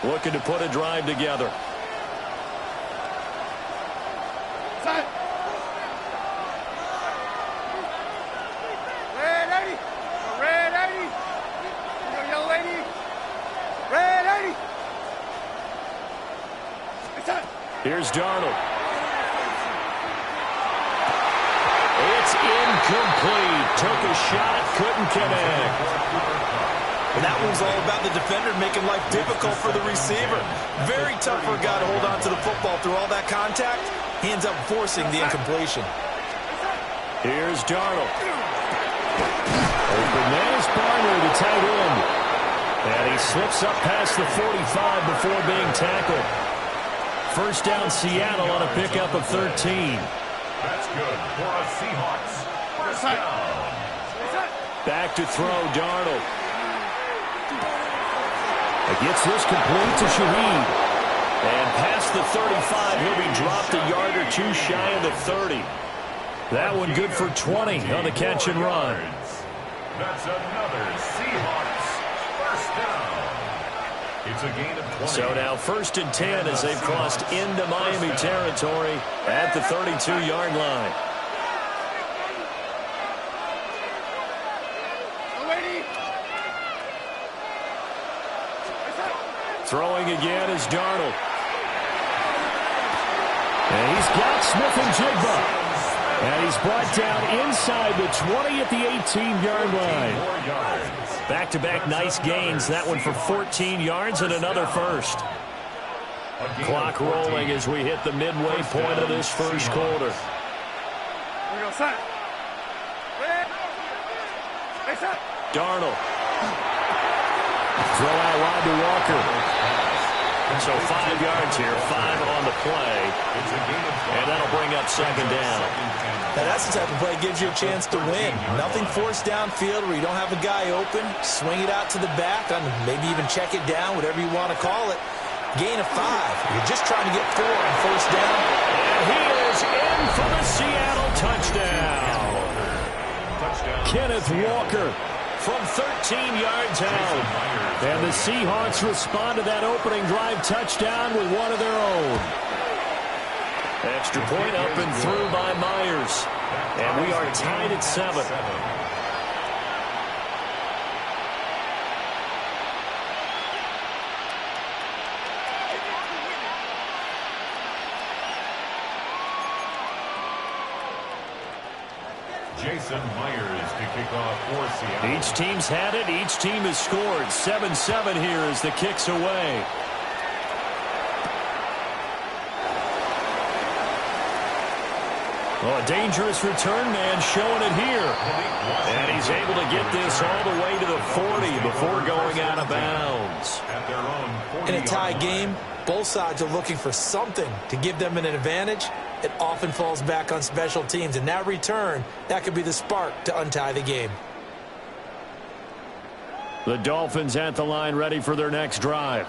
looking to put a drive together. Here's Darnold. It's incomplete. Took a shot, couldn't connect. And that one's all about the defender making life difficult for the receiver. Very tough for a guy to hold on to the football through all that contact. He ends up forcing the incompletion. Here's Darnold. Open man is Barner, the tight end. And he slips up past the 45 before being tackled. First down, Seattle on a pickup of 13. That's good for a Seahawks. First down. Back to throw, Darnold. Gets this complete to Shaheed. And past the 35, he'll be dropped a yard or two shy of the 30. That one good for 20 on the catch and run. That's another Seahawks first down. It's a gain of 20. So now 1st and 10 as they've crossed into Miami territory at the 32-yard line. Throwing again is Darnold. And he's got Smith-Njigba. And he's brought down inside the 20 at the 18-yard line. Back-to-back nice gains. That one for 14 yards and another first. Clock rolling as we hit the midway point of this first quarter. Darnold. Throw out wide to Walker. So 5 yards here, 5 on the play. And that'll bring up second down. Now that's the type of play that gives you a chance to win. Nothing forced downfield where you don't have a guy open. Swing it out to the back, maybe even check it down, whatever you want to call it. Gain of 5. You're just trying to get 4 on first down. And he is in for the Seattle touchdown. Kenneth Walker from 13 yards out. And the Seahawks respond to that opening drive touchdown with one of their own. Extra point up and through by Myers. And we are tied at 7. Jason Myers to kick off for Seattle. Each team's had it. Each team has scored. 7-7 here as the kick's away. Oh, a dangerous return man showing it here. And he's able to get this all the way to the 40 before going out of bounds. In a tie game, both sides are looking for something to give them an advantage. It often falls back on special teams, and that return, that could be the spark to untie the game. The Dolphins at the line ready for their next drive.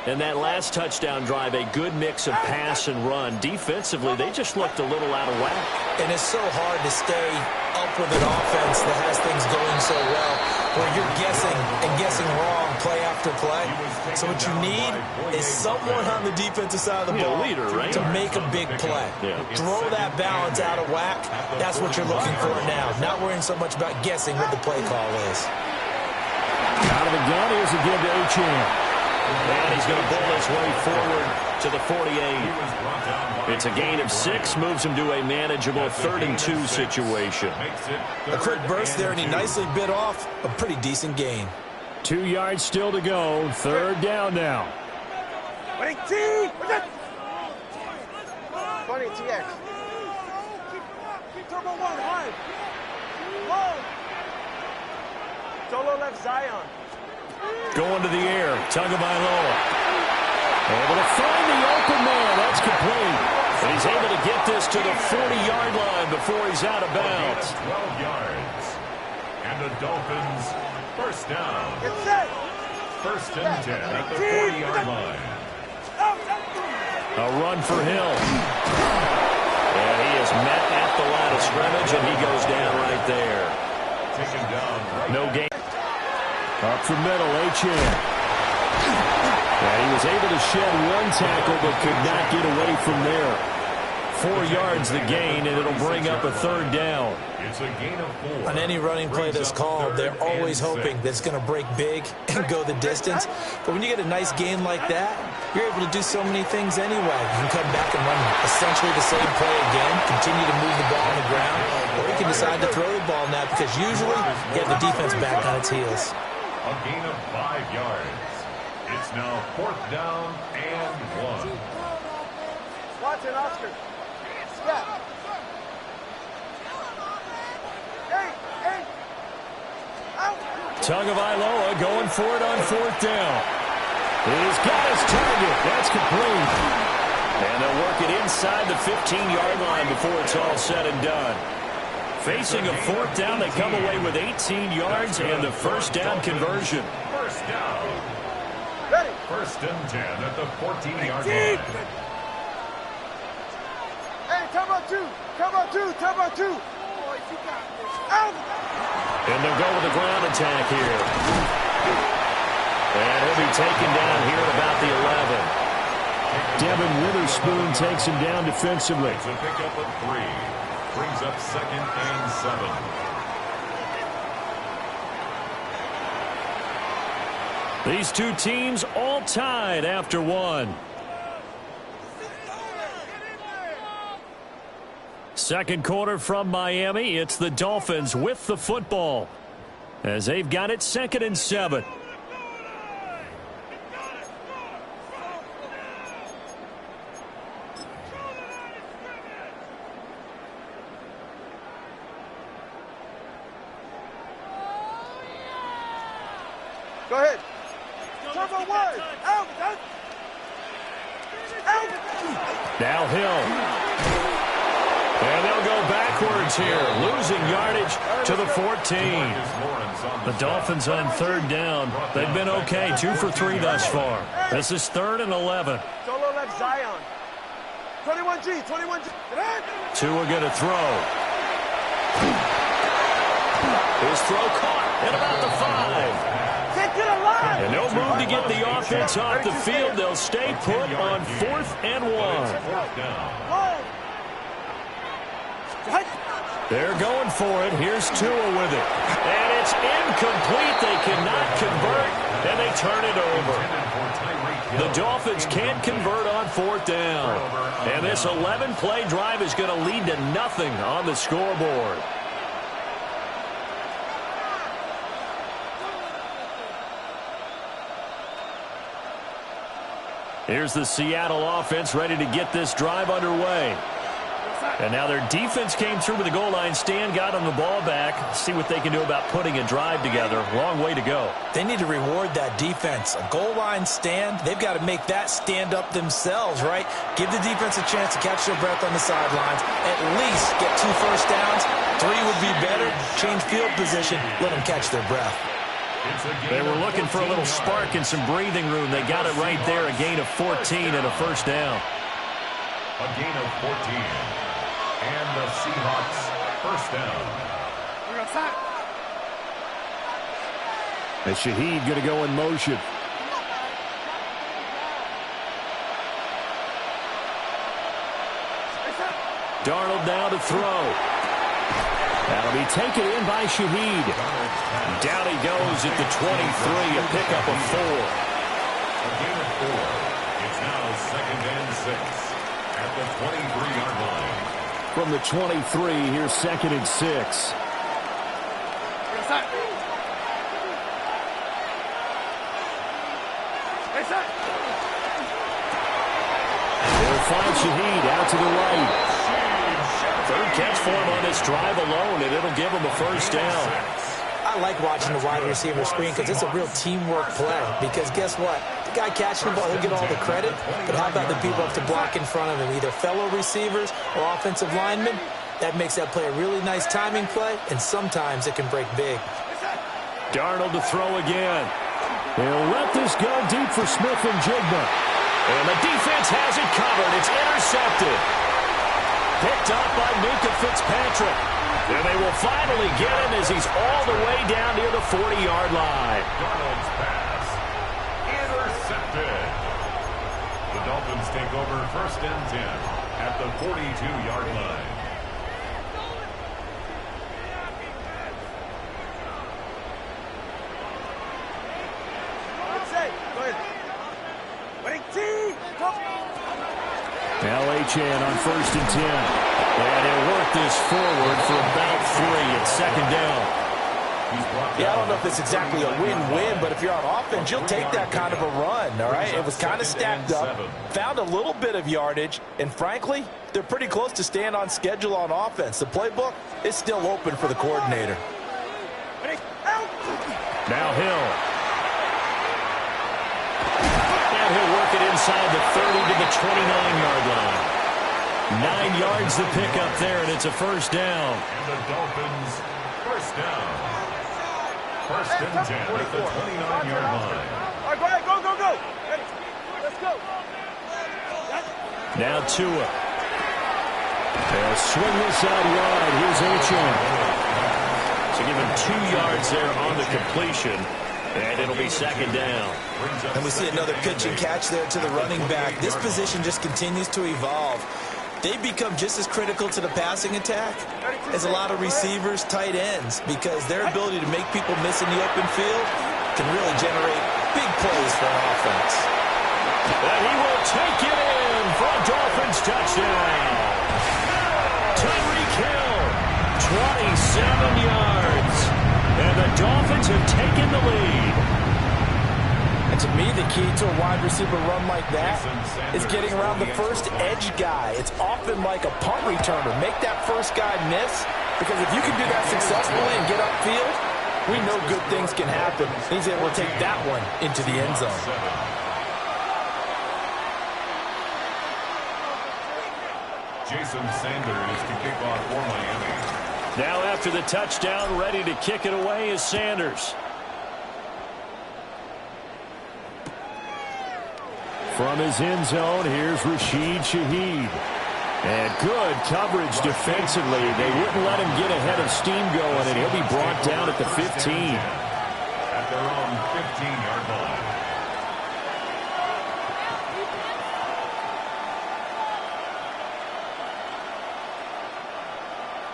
And that last touchdown drive, a good mix of pass and run. Defensively, they just looked a little out of whack. And it's so hard to stay up with an offense that has things going so well, where you're guessing and guessing wrong play after play. So what you need is someone on the defensive side of the ball leader, right? to make a big play. Yeah. Throw that balance out of whack. That's what you're looking for now. Not worrying so much about guessing what the play call is. Out of the gun, here's a give to Achane. And he's going to pull his way forward to the 48. It's a gain of 6, moves him to a manageable 3rd-and-2 situation. A quick burst there, and he nicely bit off a pretty decent gain. 2 yards still to go. 3rd down now. 20 TX. Keep turbo 1 hard. Low. Solo left Zion. Going to the air. Tagovailoa. Able to find the open man. That's complete. And he's able to get this to the 40-yard line before he's out of bounds. 12 yards. And the Dolphins first down. Get set. 1st and 10 at the 40-yard line. A run for Hill. And he is met at the line of scrimmage, and he goes down right there. Taken down right. No gain. Up the middle, Achane. And he was able to shed one tackle but could not get away from there. 4 yards the gain, and it'll bring up a third down. It's a gain of 4. On any running play that's called, they're always hoping that it's going to break big and go the distance. But when you get a nice gain like that, you're able to do so many things anyway. You can come back and run essentially the same play again, continue to move the ball on the ground, or you can decide to throw the ball now because usually you have the defense back on its heels. A gain of 5 yards. It's now 4th down and 1. Watson, Oscar. Yeah. Hey. Out. Tagovailoa going for it on 4th down. He's got his target. That's complete. And they'll work it inside the 15-yard line before it's all said and done. Facing a 4th down, they come away with 18 yards and the first down conversion. First down. Ready. 1st and 10 at the 14-yard line. Hey, time out two. Out. And they'll go with the ground attack here. And he'll be taken down here at about the 11. Devin Witherspoon takes him down defensively. It's a pickup of 3. Brings up 2nd and 7. These two teams all tied after 1. Second quarter from Miami. It's the Dolphins with the football as they've got it 2nd and 7. Go ahead. Turbo 1. Out. Now Hill. And they'll go backwards here, losing yardage to the 14. The Dolphins on 3rd down. They've been okay, 2 for 3 thus far. This is 3rd and 11. Solo left Zion. 21G. Tua going to throw. His throw caught at about the 5. Take it alive. And no move to get the offense off the field. They'll stay put on 4th and 1. They're going for it. Here's Tua with it. And it's incomplete. They cannot convert, and they turn it over. The Dolphins can't convert on 4th down. And this 11-play drive is going to lead to nothing on the scoreboard. Here's the Seattle offense ready to get this drive underway. And now their defense came through with the goal line stand, got them the ball back. See what they can do about putting a drive together. Long way to go. They need to reward that defense. A goal line stand, they've got to make that stand up themselves, right? Give the defense a chance to catch their breath on the sidelines. At least get 2 first downs. 3 would be better. Change field position. Let them catch their breath. They were looking for a little spark and some breathing room. They got it right there. A gain of 14 and a first down. A gain of 14. And the Seahawks first down. And Shaheed going to go in motion. Darnold now to throw. That'll be taken in by Shaheed. Down he goes at the 23, a pickup of 4. A gain of 4. It's now 2nd and 6 at the 23-yard line. From the 23, here's 2nd and 6. They'll find Shaheed out to the right. 3rd catch for him on this drive alone, and it'll give him a first down. I like watching the wide receiver screen because it's a real teamwork play. Because guess what? The guy catching the ball, he'll get all the credit. But how about the people up to block in front of him, either fellow receivers or offensive linemen? That makes that play a really nice timing play, and sometimes it can break big. Darnold to throw again. They'll let this go deep for Smith and Jigba. And the defense has it covered. It's intercepted. Picked up by Minka Fitzpatrick. And they will finally get him as he's all the way down near the 40-yard line. Darnold's pass intercepted. at the 42-yard line. Now HN on 1st and 10. And he'll work this forward for about 3 at 2nd down. Yeah, I don't know if it's exactly a win-win, but if you're on offense, you'll take that kind of a run, all right? It was kind of stacked up, found a little bit of yardage, and frankly, they're pretty close to staying on schedule on offense. The playbook is still open for the coordinator. Now Hill. And he'll work it inside the 30 to the 29-yard line. 9 yards to pick up there, and it's a 1st down. And the Dolphins, 1st down. 1st and 10 at the 29-yard line. All right, go ahead, go, go, go. Ready. Let's go. Now Tua. They'll swing this out wide. Here's HN. So give him 2 yards there on the completion. And it'll be 2nd down. And we see another pitch and catch there to the running back. This position just continues to evolve. They become just as critical to the passing attack as a lot of receivers, tight ends, because their ability to make people miss in the open field can really generate big plays for an offense. And he will take it in for a Dolphins touchdown. Tyreek Hill, 27 yards. And the Dolphins have taken the lead. And to me, the key to a wide receiver run like that is getting around the first edge guy. It's often like a punt returner. Make that first guy miss, because if you can do that successfully and get upfield, we know good things can happen. He's able to take that one into the end zone. Jason Sanders to kick off for Miami. Now after the touchdown, ready to kick it away is Sanders. From his end zone, here's Rashid Shaheed. And good coverage defensively. They wouldn't let him get ahead of steam going, and he'll be brought down at the 15. At their own 15-yard line.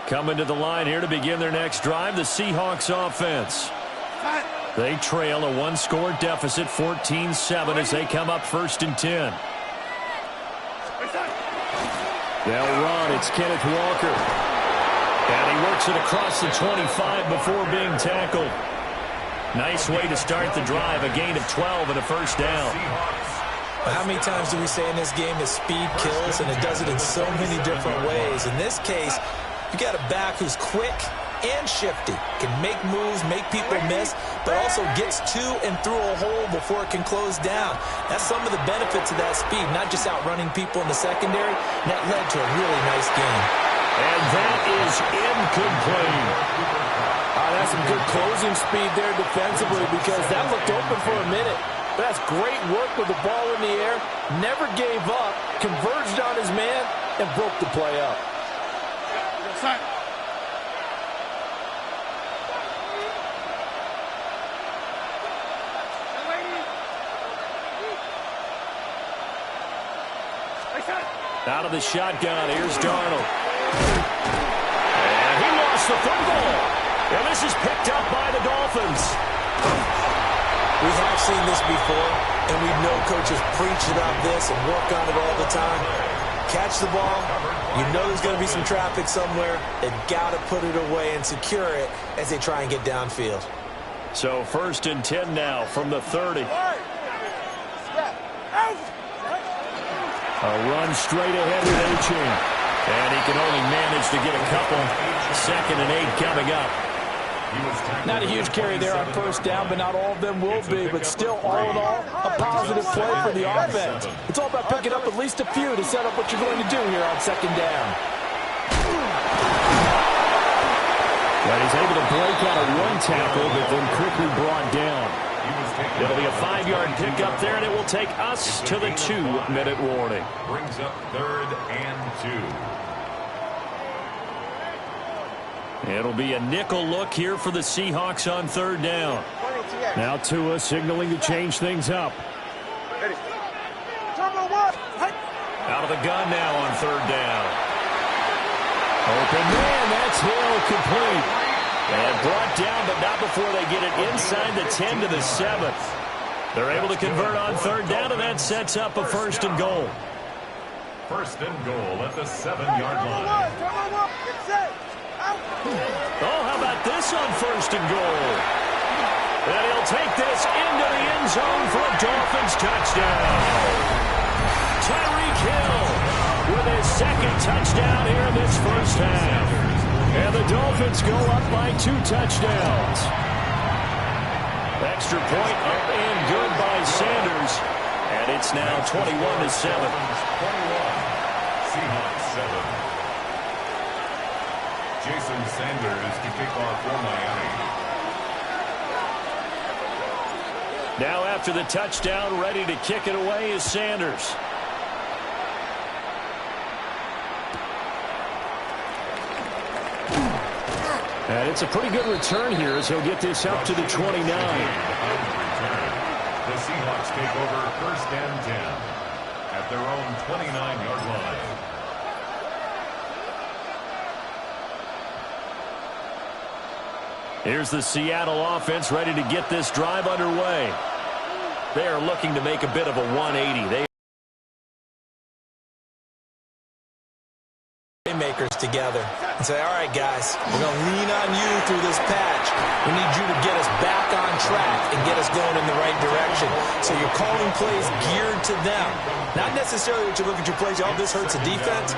Coming to the line here to begin their next drive, the Seahawks offense. They trail a 1-score deficit, 14-7, as they come up 1st and 10. They'll run. It's Kenneth Walker. And he works it across the 25 before being tackled. Nice way to start the drive, a gain of 12 and a 1st down. How many times do we say in this game that speed kills, and it does it in so many different ways? In this case, you got a back who's quick and shifty, can make moves, make people miss, but also gets to and through a hole before it can close down. That's some of the benefits of that speed, not just outrunning people in the secondary. And that led to a really nice game. And that is incomplete. That's some good closing speed there defensively, because that looked open for a minute. But that's great work with the ball in the air. Never gave up, converged on his man, and broke the play up. Out of the shotgun, here's Darnold. And he lost the football. And this is picked up by the Dolphins. We have seen this before, and we know coaches preach about this and work on it all the time. Catch the ball. You know there's going to be some traffic somewhere. They've got to put it away and secure it as they try and get downfield. So 1st and 10 now from the 30. A run straight ahead with Achane. And he can only manage to get a couple. 2nd and 8 coming up. Not a huge carry there on 1st down, but not all of them will be. But still, all in all, a positive play for the offense. It's all about picking up at least a few to set up what you're going to do here on 2nd down. But he's able to break out a run tackle, but then quickly brought down. It'll be a 5-yard pickup there, and it will take us to the 2-minute warning. Brings up 3rd and 2. It'll be a nickel look here for the Seahawks on 3rd down. Now Tua signaling to change things up. Out of the gun now on third down. Open man, that's Hill, complete. And brought down, but not before they get it inside the 10 to the 7. They're able to convert on third down, and that sets up a first and goal. First and goal at the 7-yard line. Oh, how about this on first and goal? And he'll take this into the end zone for a Dolphins touchdown. Tyreek Hill with his second touchdown here in this first half. And the Dolphins go up by 2 touchdowns. Extra point up and good by Sanders. And it's now 21-7. 21. Seahawks 7. Jason Sanders to kick off for Miami. Now after the touchdown, ready to kick it away is Sanders. And it's a pretty good return here as he'll get this up to the 29. The Seahawks take over first and 10 at their own 29-yard line. Here's the Seattle offense ready to get this drive underway. They are looking to make a bit of a 180. Makers together and say, all right, guys, we're going to lean on you through this patch. We need you to get us back on track and get us going in the right direction. So you're calling plays geared to them. Not necessarily that you look at your plays, oh, this hurts the defense.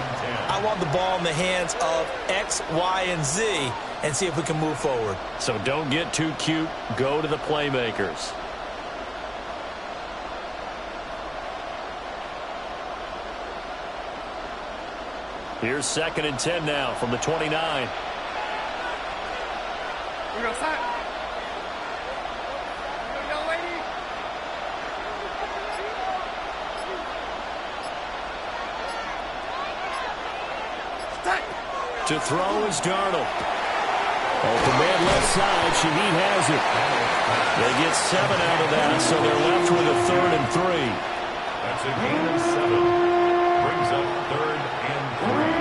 I want the ball in the hands of X, Y, and Z and see if we can move forward. So don't get too cute. Go to the playmakers. Here's second and 10 now from the 29. To throw is Darnold. Open man left side. Shaheed has it. They get 7 out of that, so they're left with a 3rd and 3. That's a gain of 7. Brings up 3rd and 3.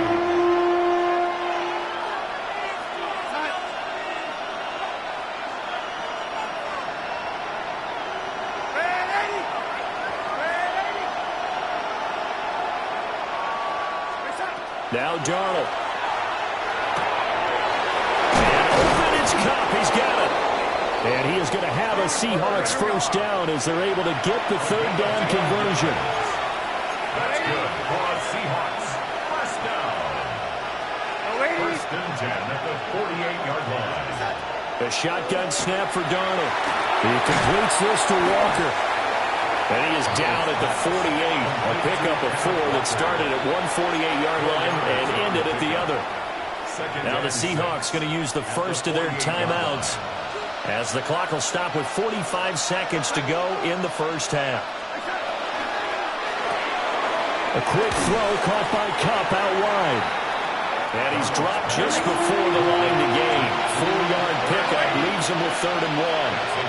Now Darnold. And open, it's Kupp. He's got it. And he is going to have a Seahawks first down as they're able to get the 3rd down conversion. That's good for the Seahawks. First down. First and 10 at the 48-yard line. A shotgun snap for Darnold. He completes this to Walker. And he is down at the 48. A pickup of 4 that started at one 48-yard line and ended at the other. Now the Seahawks going to use the first of their timeouts as the clock will stop with 45 seconds to go in the first half. A quick throw caught by Kupp out wide. And he's dropped just before the line to gain. 4-yard pickup leaves him with 3rd and 1.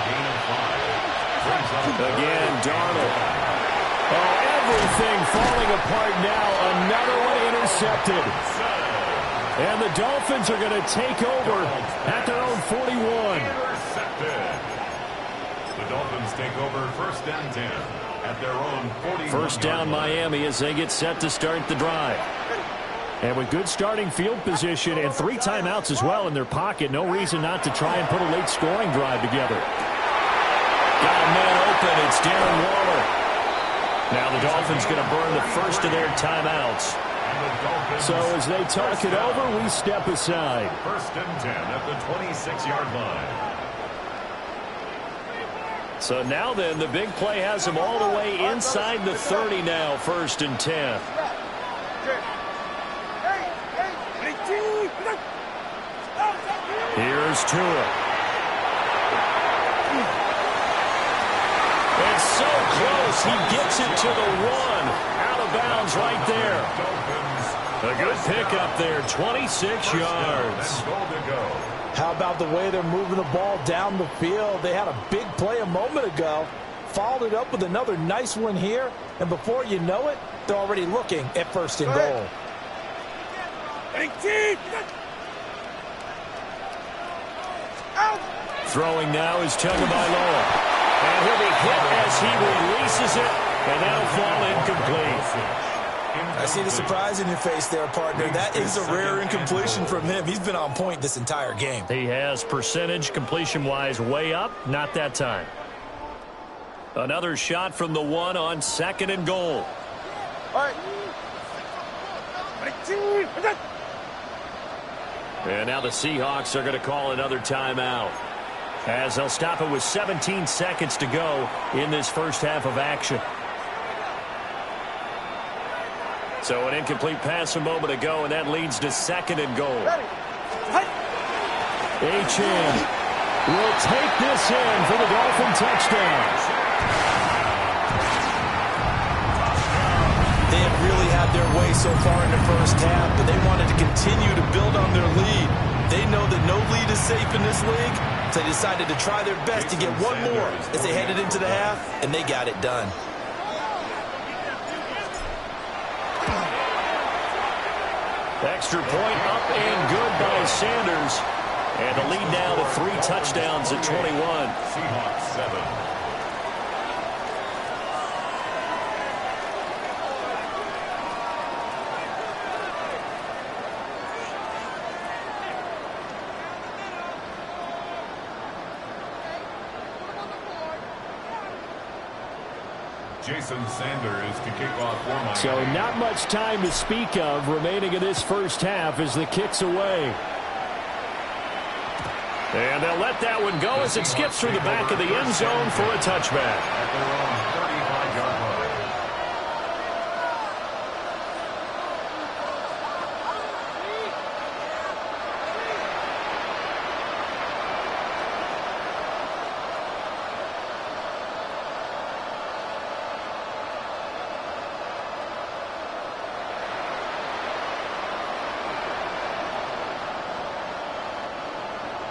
Again, Darnold. Oh, everything falling apart now. Another one intercepted. And the Dolphins are going to take over at their own 41. Intercepted. The Dolphins take over first and 10 at their own 41. First down Miami as they get set to start the drive. And with good starting field position and 3 timeouts as well in their pocket, no reason not to try and put a late scoring drive together. Got a man open. It's Darren Waller. Now the Dolphins going to burn the first of their timeouts. So as they talk it over, we step aside. First and 10 at the 26-yard line. So now then, the big play has them all the way inside the 30 now, first and 10. Here's Tua. It's so close. He gets it to the 1. Out of bounds right there. A good pickup there, 26 yards. How about the way they're moving the ball down the field? They had a big play a moment ago. followed it up with another nice one here, and before you know it, they're already looking at first and goal. Throwing now is Tagovailoa. And he'll be hit as he releases it, and that'll fall incomplete. I see the surprise in your face there, partner. That is a rare incompletion from him. He's been on point this entire game. He has percentage completion-wise way up, not that time. Another shot from the one on second and goal. All right. And now the Seahawks are going to call another timeout, as they'll stop it with 17 seconds to go in this first half of action. So an incomplete pass a moment ago, and that leads to second and goal. H.N. will take this in for the Dolphin touchdown. They have really had their way so far in the first half, but they wanted to continue to build on their lead. They know that no lead is safe in this league, so they decided to try their best to get one more as they headed into the half, and they got it done. Extra point up and good by Sanders. And the lead now to 3 touchdowns at 21. Seahawks 7. Jason Sanders to kick off for Miami. So not much time to speak of remaining in this first half as the kick's away. And they'll let that one go as it skips through the back of the end zone for a touchback. At their own 35-yard line.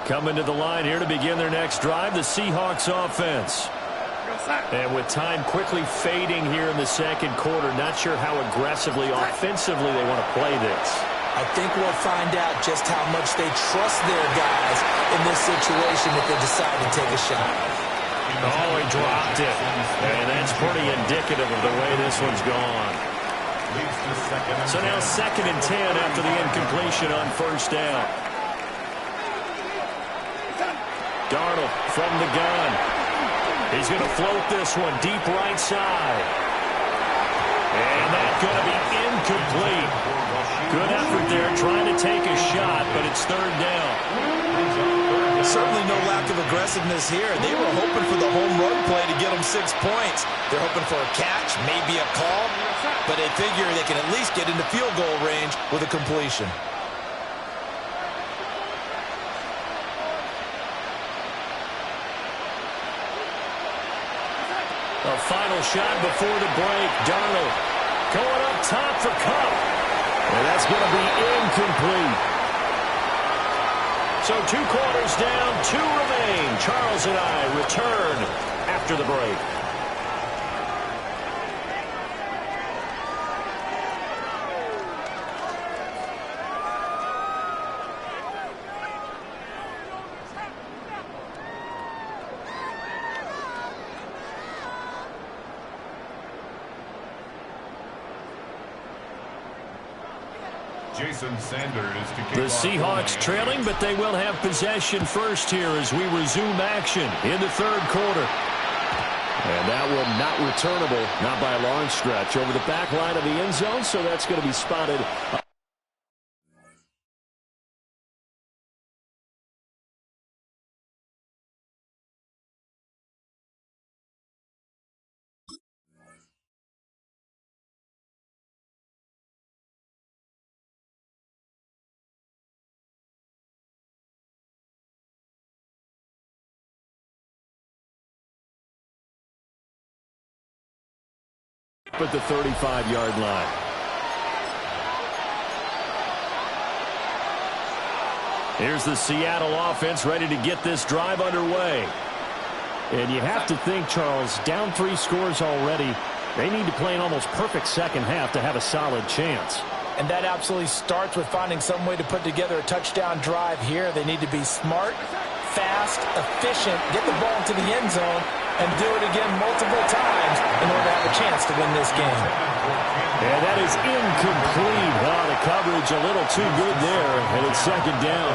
Coming to the line here to begin their next drive, the Seahawks offense. And with time quickly fading here in the second quarter, not sure how aggressively, offensively they want to play this. I think we'll find out just how much they trust their guys in this situation if they decide to take a shot. Oh, he dropped it. And that's pretty indicative of the way this one's gone. So now 2nd and 10 after the incompletion on first down. Darnold from the gun. He's going to float this one deep right side. And that's going to be incomplete. Good effort there trying to take a shot, but it's 3rd down. Certainly no lack of aggressiveness here. They were hoping for the home run play to get them 6 points. They're hoping for a catch, maybe a call, but they figure they can at least get into field goal range with a completion. A final shot before the break. Darnold going up top for Kupp. And that's going to be incomplete. So 2 quarters down, 2 remain. Charles and I return after the break. Jason Sanders to kick The off Seahawks trailing, but they will have possession first here as we resume action in the 3rd quarter. And that one not returnable, not by a long stretch, over the back line of the end zone, so that's going to be spotted. At the 35-yard line. Here's the Seattle offense ready to get this drive underway. And you have to think, Charles, down 3 scores already. They need to play an almost perfect second half to have a solid chance. And that absolutely starts with finding some way to put together a touchdown drive here. They need to be smart, fast, efficient, get the ball into the end zone, and do it again multiple times in order to have a chance to win this game. And that is incomplete. Wow, the coverage a little too good there, and it's second down.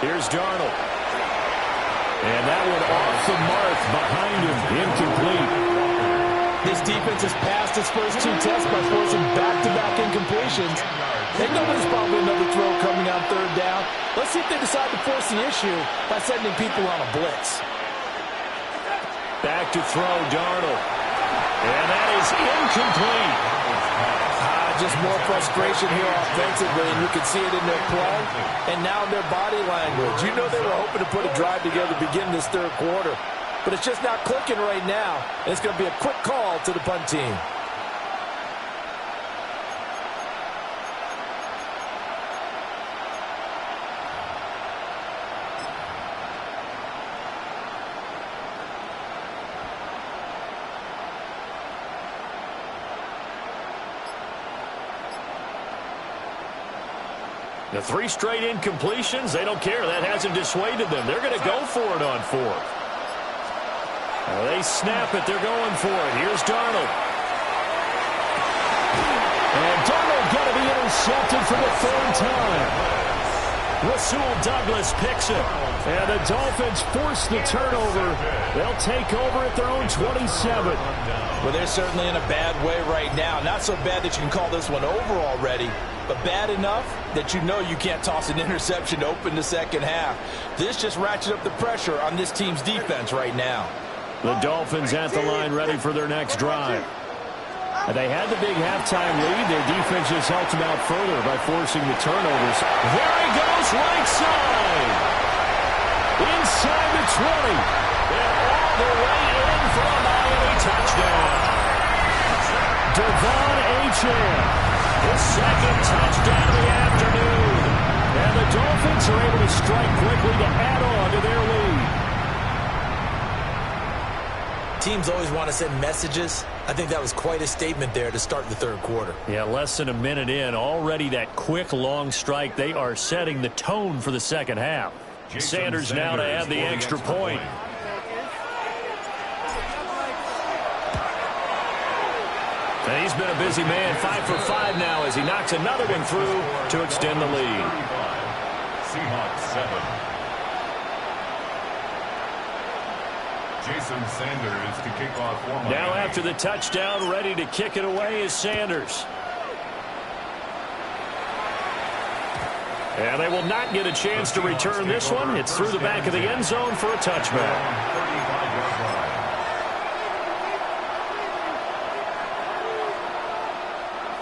Here's Darnold. And that one off the mark behind him. Incomplete. This defense has passed its first 2 tests by forcing back-to-back incompletions. They know there's probably another throw coming on 3rd down. Let's see if they decide to force the issue by sending people on a blitz. Back to throw, Darnold. And that is incomplete. Just more frustration here offensively, and you can see it in their play and now their body language. You know they were hoping to put a drive together to begin this 3rd quarter, but it's just not clicking right now, and it's going to be a quick call to the punt team. The 3 straight incompletions, they don't care. That hasn't dissuaded them. They're going to go for it on 4th. They snap it. They're going for it. Here's Darnold. And Darnold going to be intercepted for the 3rd time. Rasul Douglas picks it. And the Dolphins force the turnover. They'll take over at their own 27. Well, they're certainly in a bad way right now. Not so bad that you can call this one over already, but bad enough that you know you can't toss an interception to open the second half. This just ratchets up the pressure on this team's defense right now. The Dolphins at the line ready for their next drive. They had the big halftime lead. Their defense just helped them out further by forcing the turnovers. There he goes, right side. Inside the 20. And all the way in for a Miami touchdown. Devon Achane. His 2nd touchdown of the afternoon. And the Dolphins are able to strike quickly to add on to their lead. Teams always want to send messages. I think that was quite a statement there to start the 3rd quarter. Yeah, less than a minute in. Already that quick, long strike. They are setting the tone for the second half. Sanders now to add the extra point. And he's been a busy man. 5 for 5 now as he knocks another one through to extend the lead. Seahawks 7. Jason Sanders to kick off for Miami. Now after the touchdown, ready to kick it away is Sanders. And they will not get a chance to return this one. It's through the back of the end zone for a touchback.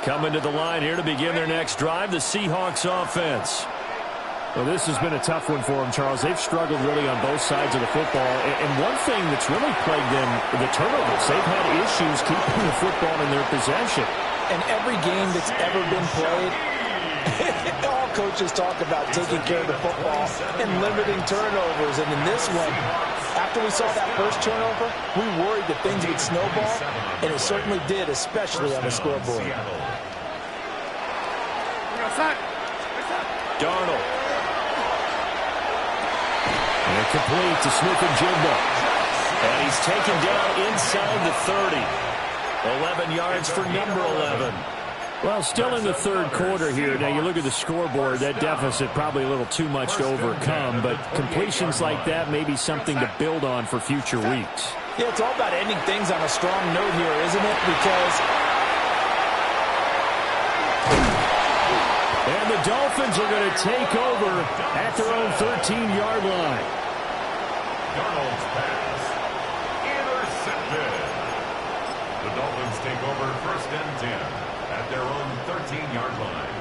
Coming to the line here to begin their next drive, the Seahawks offense. Well, this has been a tough one for them, Charles. They've struggled really on both sides of the football. And one thing that's really plagued them, the turnovers. They've had issues keeping the football in their possession. And every game that's ever been played, all coaches talk about taking care of the football and limiting turnovers. And in this one, after we saw that first turnover, we worried that things would snowball, and it certainly did, especially on the scoreboard. Darnold. And complete to Smith-Njigba. And he's taken down inside the 30. 11 yards for number 11. Well, still in the 3rd quarter here. Now, you look at the scoreboard, that deficit probably a little too much to overcome, but completions like that may be something to build on for future weeks. Yeah, it's all about ending things on a strong note here, isn't it? Because... And the Dolphins are going to take over at their own 13-yard line. Darnold's pass. Intercepted. The Dolphins take over 1st and 10 at their own 13-yard line.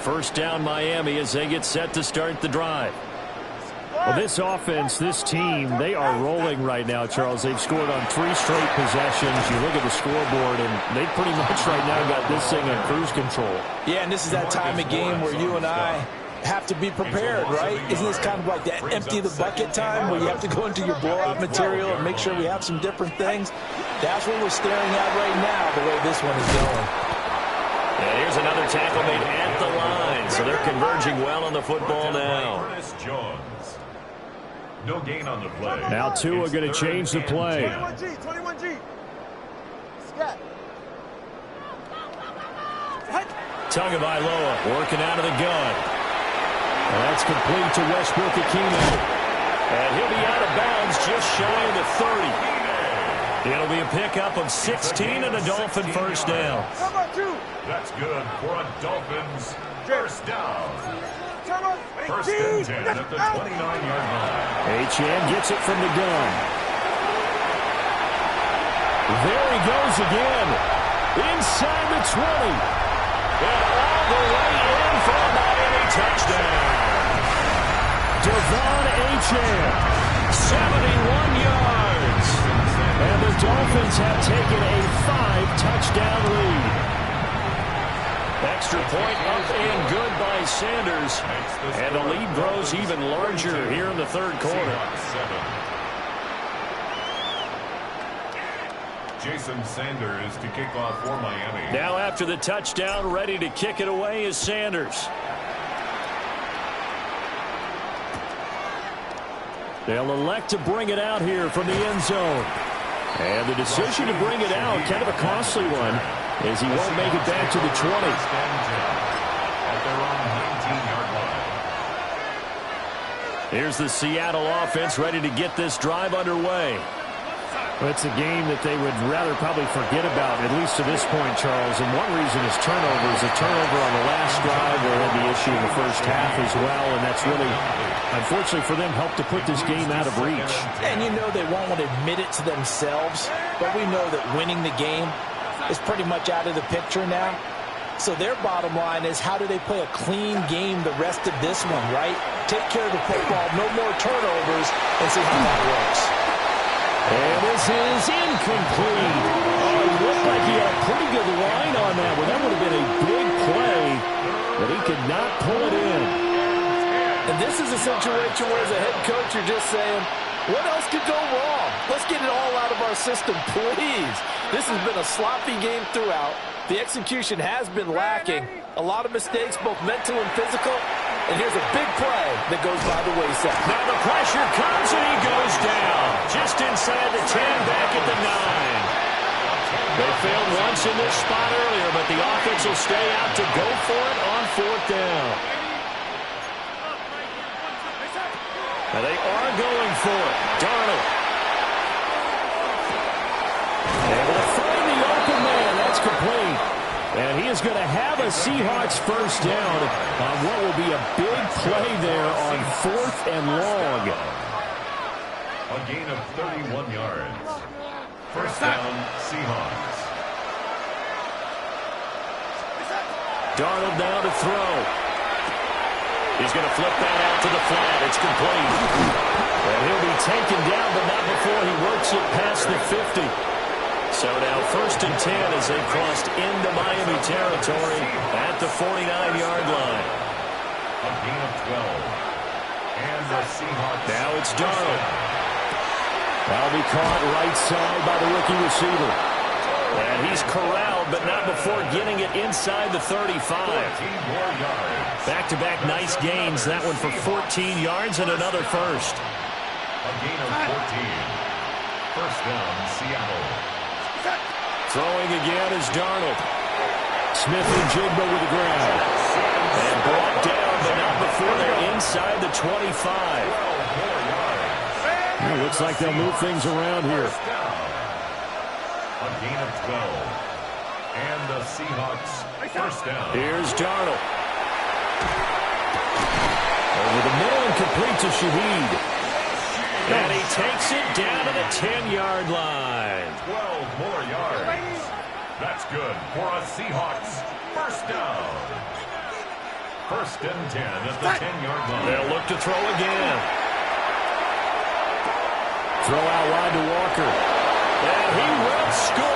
1st down Miami as they get set to start the drive. Well, this offense, this team, they are rolling right now, Charles. They've scored on 3 straight possessions. You look at the scoreboard, and they pretty much right now got this thing on cruise control. Yeah, and this is that time of game where you and I have to be prepared, right? Isn't this kind of like that empty the bucket time where you have to go into your blowout material and make sure we have some different things? That's what we're staring at right now, the way this one is going. And here's another tackle made at the line, so they're converging well on the football now. No gain on the play. Now Tua going to change the play. 21G, 21G. Scat. Tagovailoa working out of the gun. And that's complete to Westbrook-Ikhine. And he'll be out of bounds just shy of the 30. It'll be a pickup of 16 and a Dolphin first down. That's good for a Dolphins first down. First and 10 at the 29-yard line. Achane gets it from the gun. There he goes again. Inside the 20. And all the way in for a Miami touchdown. Devon Achane, 71 yards. And the Dolphins have taken a 5-touchdown lead. Extra point up and good by Sanders. And the lead grows even larger here in the third quarter. Jason Sanders to kick off for Miami. Now after the touchdown, ready to kick it away is Sanders. They'll elect to bring it out here from the end zone. And the decision to bring it out, kind of a costly one, as he won't make it back to the 20. At their own 19-yard line. Here's the Seattle offense ready to get this drive underway. Well, it's a game that they would rather probably forget about, at least to this point, Charles. And one reason is turnovers. A turnover on the last drive, they had the issue in the first half as well, and that's really, unfortunately for them, helped to put this game out of reach. And you know they won't want to admit it to themselves, but we know that winning the game is pretty much out of the picture now. So their bottom line is, how do they play a clean game the rest of this one, right? Take care of the football, no more turnovers, and see how that works. And this is incomplete. Oh, it looked like he had a pretty good line on that one. That would have been a big play, but he could not pull it in. And this is a situation where, as a head coach, you're just saying, what else could go wrong? Let's get it all out of our system, please. This has been a sloppy game throughout. The execution has been lacking. A lot of mistakes, both mental and physical. And here's a big play that goes by the wayside. Now the pressure comes and he goes down. Just inside the 10, back at the 9. They failed once in this spot earlier, but the offense will stay out to go for it on 4th down. Now they are going for it. Darnold. Able to find the open man. That's complete. And he is going to have a Seahawks first down on what will be a big play there on 4th and long. A gain of 31 yards. First down, Seahawks. Darnold now to throw. He's going to flip that out to the flat. It's complete. And he'll be taken down, but not before he works it past the 50. So now 1st and 10 as they crossed into Miami territory at the 49-yard line. A gain of 12. And the Seahawks. Now it's Darnold. That'll be caught right side by the rookie receiver. And he's corralled, but not before getting it inside the 35. 14 more yards. Back-to-back nice gains. That one for 14 yards and another first. A gain of 14. First down, Seattle. Throwing again is Darnold. Smith and Jigba with the grab. And brought down, but not before they're inside the 25. It looks like they'll move things around here. A gain of 12. And the Seahawks first down. Here's Darnold. Over the middle and complete to Shaheed. And he takes it down to the 10-yard line. 12 more yards. That's good for a Seahawks first down. First and 10 at the 10-yard line. They'll look to throw again. Throw out wide to Walker. And he will score.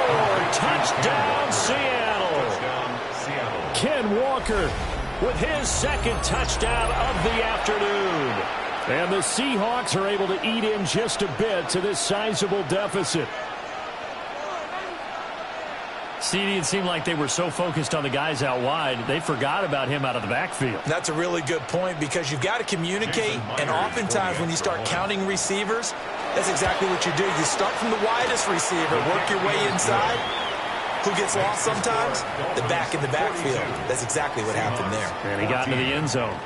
Touchdown, Seattle. Touchdown, Seattle. Ken Walker with his second touchdown of the afternoon. And the Seahawks are able to eat in just a bit to this sizable deficit. CD, it seemed like they were so focused on the guys out wide, they forgot about him out of the backfield. That's a really good point because you've got to communicate, and oftentimes when you start counting receivers, that's exactly what you do. You start from the widest receiver, work your way inside. Who gets lost sometimes? The back in the backfield. That's exactly what happened there. And he got into the end zone.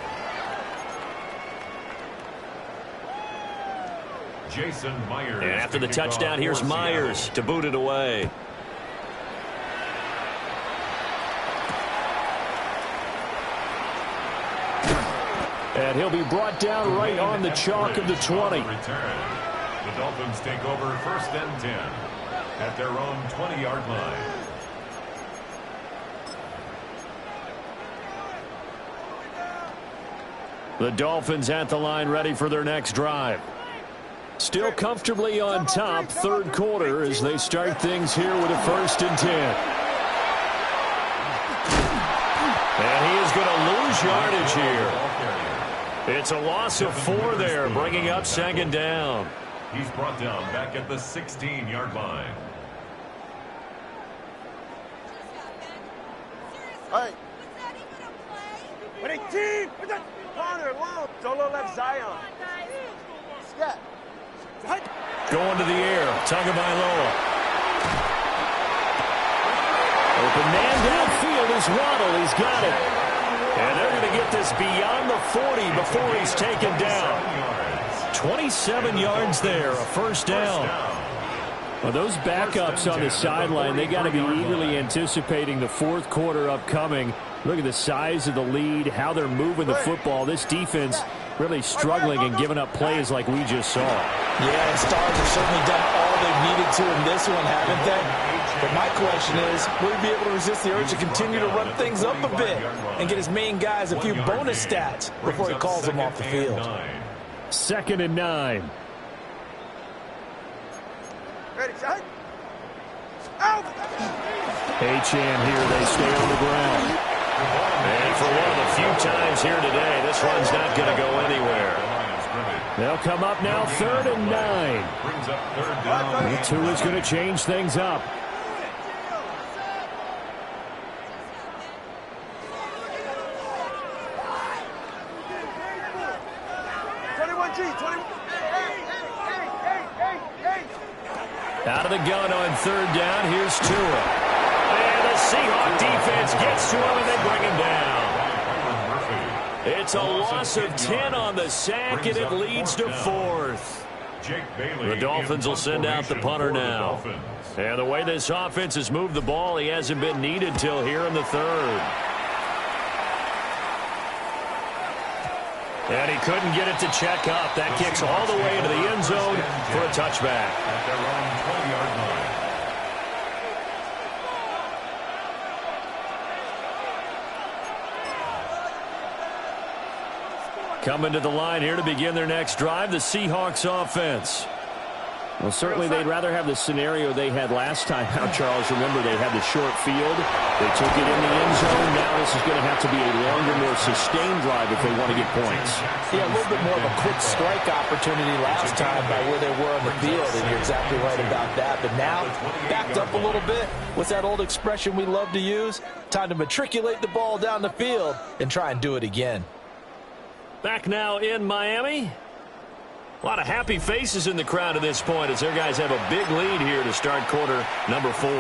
Jason Myers. And after the touchdown, here's Myers to boot it away. And he'll be brought down right on the chalk of the 20. The Dolphins take over 1st and 10 at their own 20-yard line. The Dolphins at the line, ready for their next drive. Still comfortably on top, third quarter, as they start things here with a 1st and 10. And he is going to lose yardage here. It's a loss of 4 there, bringing up 2nd down. He's brought down back at the 16-yard line. Hey. Winning team. Corner, long. Solo left Zion. Scat. Going to the air. Tagovailoa. Open man downfield is Waddle. He's got it. And they're going to get this beyond the 40 before he's taken down. 27 yards there, a 1st down. Well, those backups on the sideline, they got to be eagerly anticipating the 4th quarter upcoming. Look at the size of the lead, how they're moving the football. This defense really struggling and giving up plays like we just saw. Yeah, and Stars have certainly done all they've needed to in this one, haven't they? But my question is, will he be able to resist the urge to continue to run things up a bit and get his main guys a few bonus stats before he calls them off the field? 2nd and 9. Ready, shot. Out. Achane here, they stay on the ground. And for one of the few times here today, this run's not going to go anywhere. They'll come up now 3rd and 9. Brings up 3rd down. The 2 is going to change things up. Out of the gun on 3rd down. Here's Tua. And the Seahawk defense gets to him and they bring him down. It's a loss of 10 on the sack, and it leads to 4th. The Dolphins will send out the punter now. And the way this offense has moved the ball, he hasn't been needed till here in the 3rd. And he couldn't get it to check up. That kicks all the way into the end zone for a touchback. At their own 20-yard line. Coming to the line here to begin their next drive, the Seahawks offense. Well, certainly they'd rather have the scenario they had last time out, Charles. Remember, they had the short field. They took it in the end zone. Now this is going to have to be a longer, more sustained drive if they want to get points. Yeah, a little bit more of a quick strike opportunity last time by where they were on the field, and you're exactly right about that. But now, backed up a little bit. What's that old expression we love to use? Time to matriculate the ball down the field and try and do it again. Back now in Miami. A lot of happy faces in the crowd at this point as their guys have a big lead here to start quarter number 4.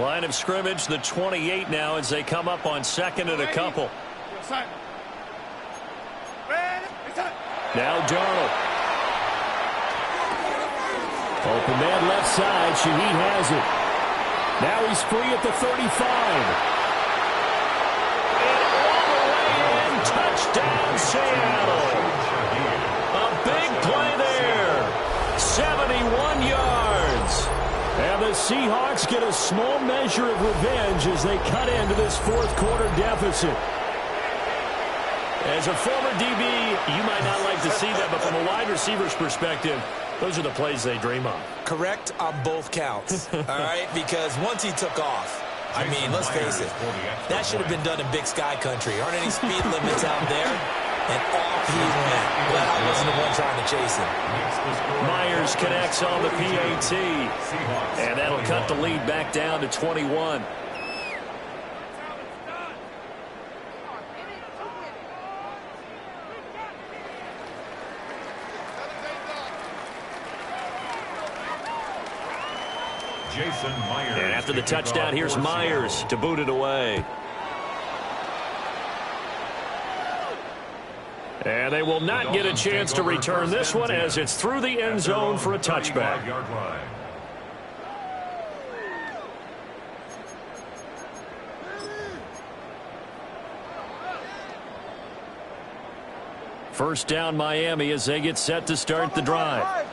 Line of scrimmage, the 28 now as they come up on 2nd and a couple. Now Darnold. Open man left side. Shaheed has it. Now he's free at the 35. And all the way in. Touchdown, Seattle. A big play there. 70 Seahawks get a small measure of revenge as they cut into this fourth quarter deficit. As a former DB, you might not like to see that, but from a wide receiver's perspective, those are the plays they dream of. Correct on both counts, all right? Because once he took off, I mean, let's face it, that should have been done in Big Sky country. Aren't any speed limits out there? And off he went. Glad I wasn't the one trying to chase him. Myers connects on the PAT, and that'll cut the lead back down to 21. And after the touchdown, here's Myers to boot it away. And they will not get a chance to return this one as it's through the end zone for a touchback. First down, Miami, as they get set to start the drive.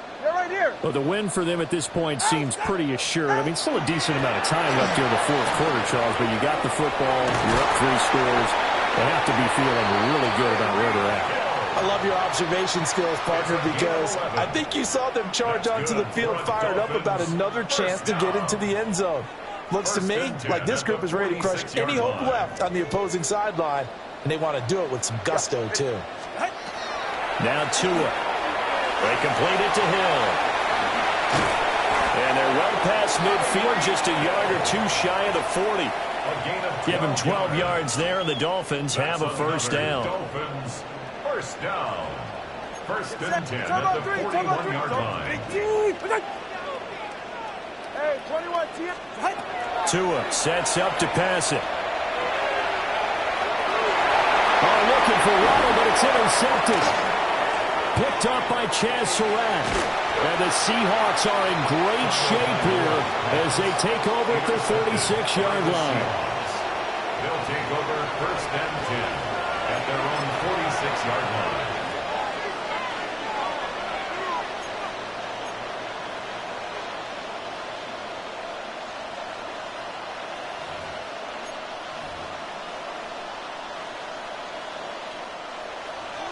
Well, the win for them at this point seems pretty assured. I mean, still a decent amount of time left here in the fourth quarter, Charles, but you got the football, you're up 3 scores. They have to be feeling really good about where they're at. I love your observation skills, partner, because I think you saw them charge onto the field fired up about another chance to get into the end zone. Looks to me like this group is ready to crush any hope left on the opposing sideline, and they want to do it with some gusto, too. Now Tua. They complete it to Hill. And they're well past midfield, just a yard or two shy of the 40. Give them 12 yards there, and the Dolphins have a first down. First down. First and 10 at the 41-yard line. Tua sets up to pass it. Oh, looking for Waddle, but it's intercepted. Picked up by Chaz Surratt. And the Seahawks are in great shape here as they take over at their 46-yard line. They'll take over first and 10 at their own 46-yard line.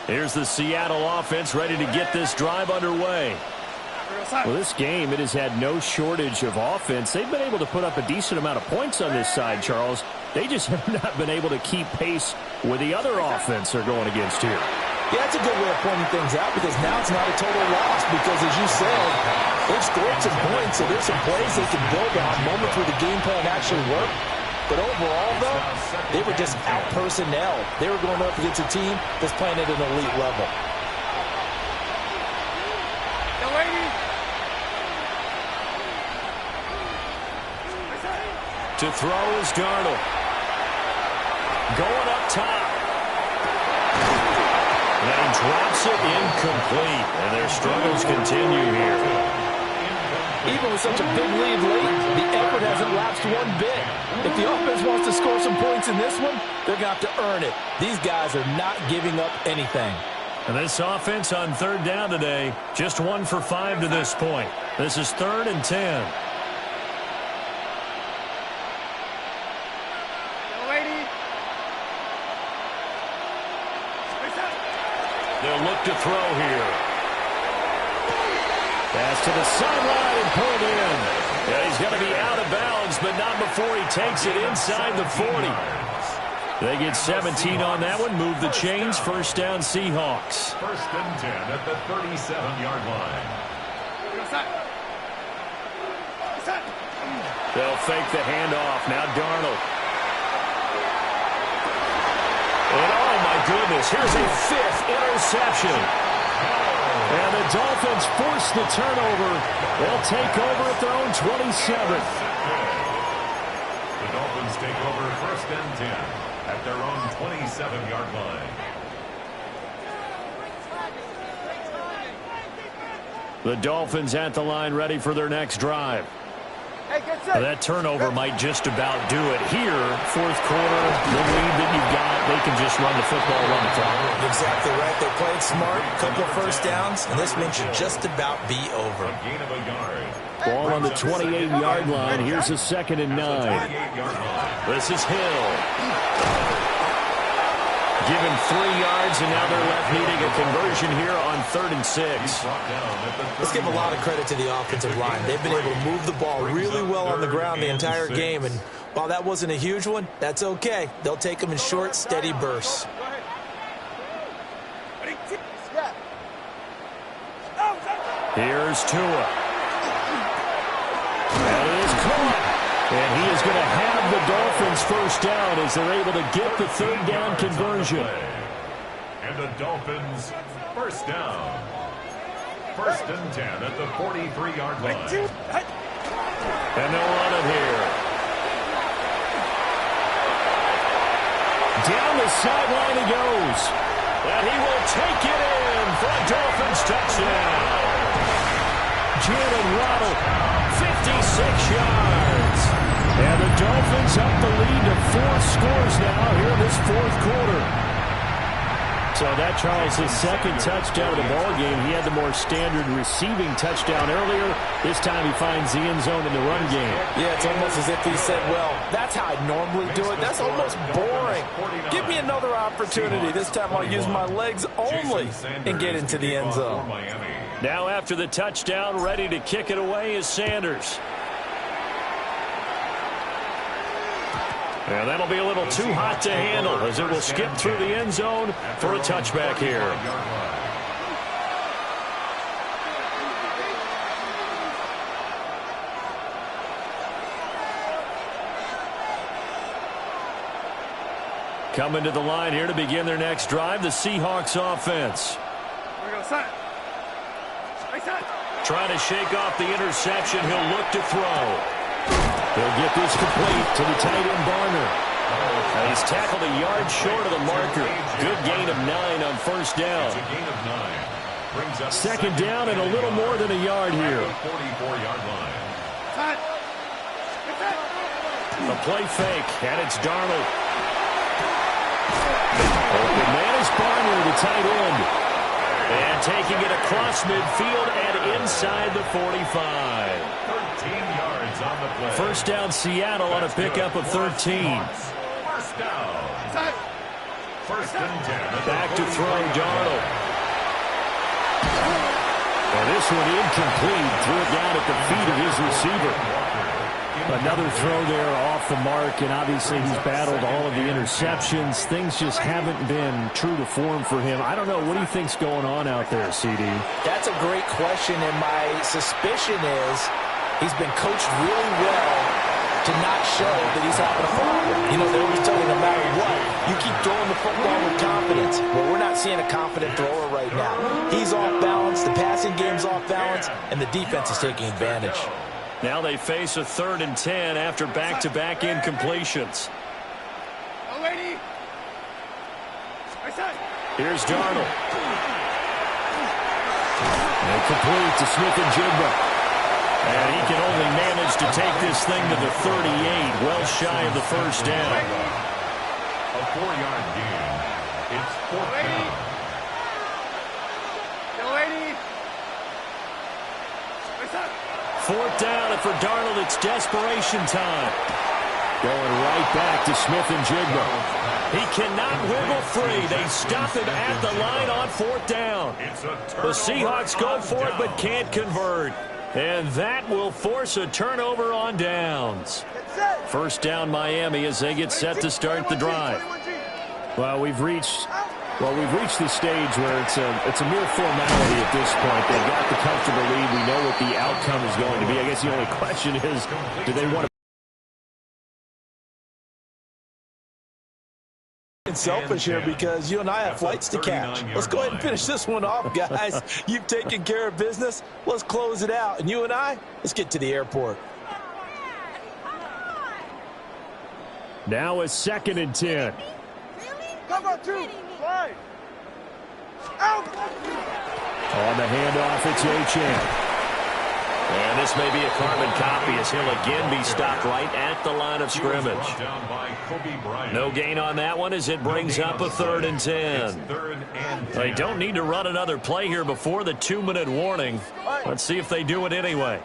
Here's the Seattle offense ready to get this drive underway. Well, this game, it has had no shortage of offense. They've been able to put up a decent amount of points on this side, Charles. They just have not been able to keep pace with the other offense they're going against here. Yeah, that's a good way of pointing things out because now it's not a total loss because, as you said, they've scored some points, so there's some plays they can build on, moments where the game plan actually worked. But overall, though, they were just out-personnel. They were going up against a team that's playing at an elite level. To throw is Darnold. Going up top. And he drops it incomplete. And their struggles continue here. Even with such a big lead late, the effort hasn't lapsed one bit. If the offense wants to score some points in this one, they're going to have to earn it. These guys are not giving up anything. And this offense on third down today, just 1 for 5 to this point. This is 3rd and 10. They'll look to throw here. Pass to the sideline and pulled in. Yeah, he's going to be out of bounds, but not before he takes it inside the 40. They get 17 on that one. Move the chains. First down, Seahawks. First and 10 at the 37-yard line. They'll fake the handoff. Now Darnold. And oh, my goodness, here's a 5th interception. And the Dolphins force the turnover. They'll take over at their own 27. The Dolphins take over first and 10 at their own 27-yard line. The Dolphins at the line ready for their next drive. Well, that turnover might just about do it here. Fourth quarter, the lead that you've got, they can just run the football, run the clock. Exactly right. They played smart, couple of first downs, and this one should just about be over. Ball on the 28-yard line. Here's a 2nd and 9. This is Hill. Given 3 yards, and now they're left needing a conversion here on 3rd and 6. Let's give a lot of credit to the offensive line. They've been able to move the ball really well on the ground the entire game, and while that wasn't a huge one, that's okay. They'll take them in short, steady bursts. Here's Tua. That is caught. And he is going to have the Dolphins first down as they're able to get the 3rd down conversion. And the Dolphins first down. 1st and 10 at the 43-yard line. And they'll run it here. Down the sideline he goes. And he will take it in for a Dolphins touchdown. Jalen Waddle, 56 yards. And the Dolphins up the lead to 4 scores now here in this 4th quarter. So that, Charles, his 2nd touchdown of the ballgame. He had the more standard receiving touchdown earlier. This time he finds the end zone in the run game. Yeah, it's almost as if he said, well, that's how I normally do it. That's almost boring. Give me another opportunity. This time I'll use my legs only and get into the end zone. Now after the touchdown, ready to kick it away is Sanders. And that'll be a little too hot to handle as it will skip through the end zone for a touchback here. Coming to the line here to begin their next drive, the Seahawks offense. Trying to shake off the interception. He'll look to throw. He'll get this complete to the tight end, Barner. And he's tackled a yard short of the marker. Good gain of 9 on first down. 2nd down and a little more than a yard here. The play fake, and it's Darnold. Open man is Barner, the tight end. And taking it across midfield and inside the 45. 13 yards on the play. First down, Seattle on a pickup of 13. First down. 1st and 10. Back to throw, Darnold. And this one incomplete. Threw it down at the feet of his receiver. Another throw there off the mark, and obviously he's battled all of the interceptions. Things just haven't been true to form for him. I don't know. What do you think's going on out there, CD? That's a great question, and my suspicion is he's been coached really well to not show that he's having a problem. You know, they always tell you no matter what, you keep throwing the football with confidence. Well, we're not seeing a confident thrower right now. He's off balance, the passing game's off balance, and the defense is taking advantage. Now they face a 3rd and 10 after back-to-back incompletions. Here's Darnold. And complete to Smith-Njigba. And he can only manage to take this thing to the 38, well shy of the first down. A 4-yard gain. It's 4th down. 4th down, and for Darnold, it's desperation time. Going right back to Smith-Njigba. He cannot wiggle free. They stop him at the line on 4th down. The Seahawks go for it but can't convert. And that will force a turnover on downs. First down, Miami, as they get set to start the drive. Well, we've reached the stage where it's a mere formality at this point. They've got the comfortable lead. We know what the outcome is going to be. I guess the only question is, do they want to selfish here because you and I have flights to catch. Let's go ahead and finish this one off, guys. You've taken care of business. Let's close it out. And you and I, let's get to the airport. Now a 2nd and 10. Come on, 2. Line. On the handoff, it's Achane. And this may be a carbon copy as he'll again be stopped right at the line of scrimmage. No gain on that one as it brings up a 3rd and 10. They don't need to run another play here before the 2-minute warning. Let's see if they do it anyway.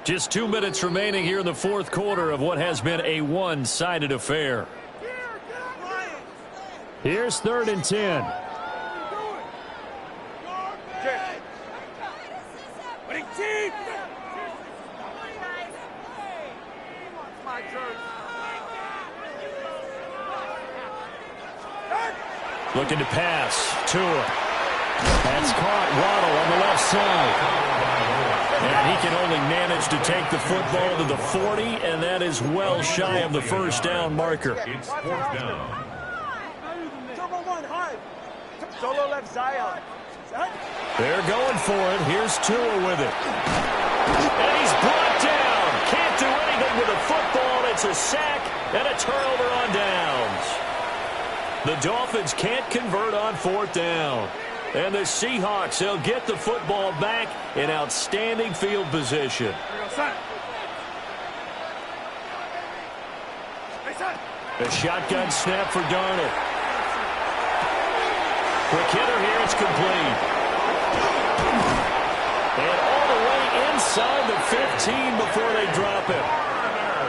Just 2 minutes remaining here in the 4th quarter of what has been a one-sided affair. Here's 3rd and 10. Looking to pass. Tua. That's caught. Waddle on the left side. And he can only manage to take the football to the 40, and that is well shy of the first down marker. It's 4th down. Solo left Zion. They're going for it. Here's Tua with it. And he's brought down. Can't do anything with the football. It's a sack and a turnover on downs. The Dolphins can't convert on 4th down. And the Seahawks, they'll get the football back in outstanding field position. A shotgun snap for Darnold. Quick hitter here, it's complete. And all the way inside the 15 before they drop it.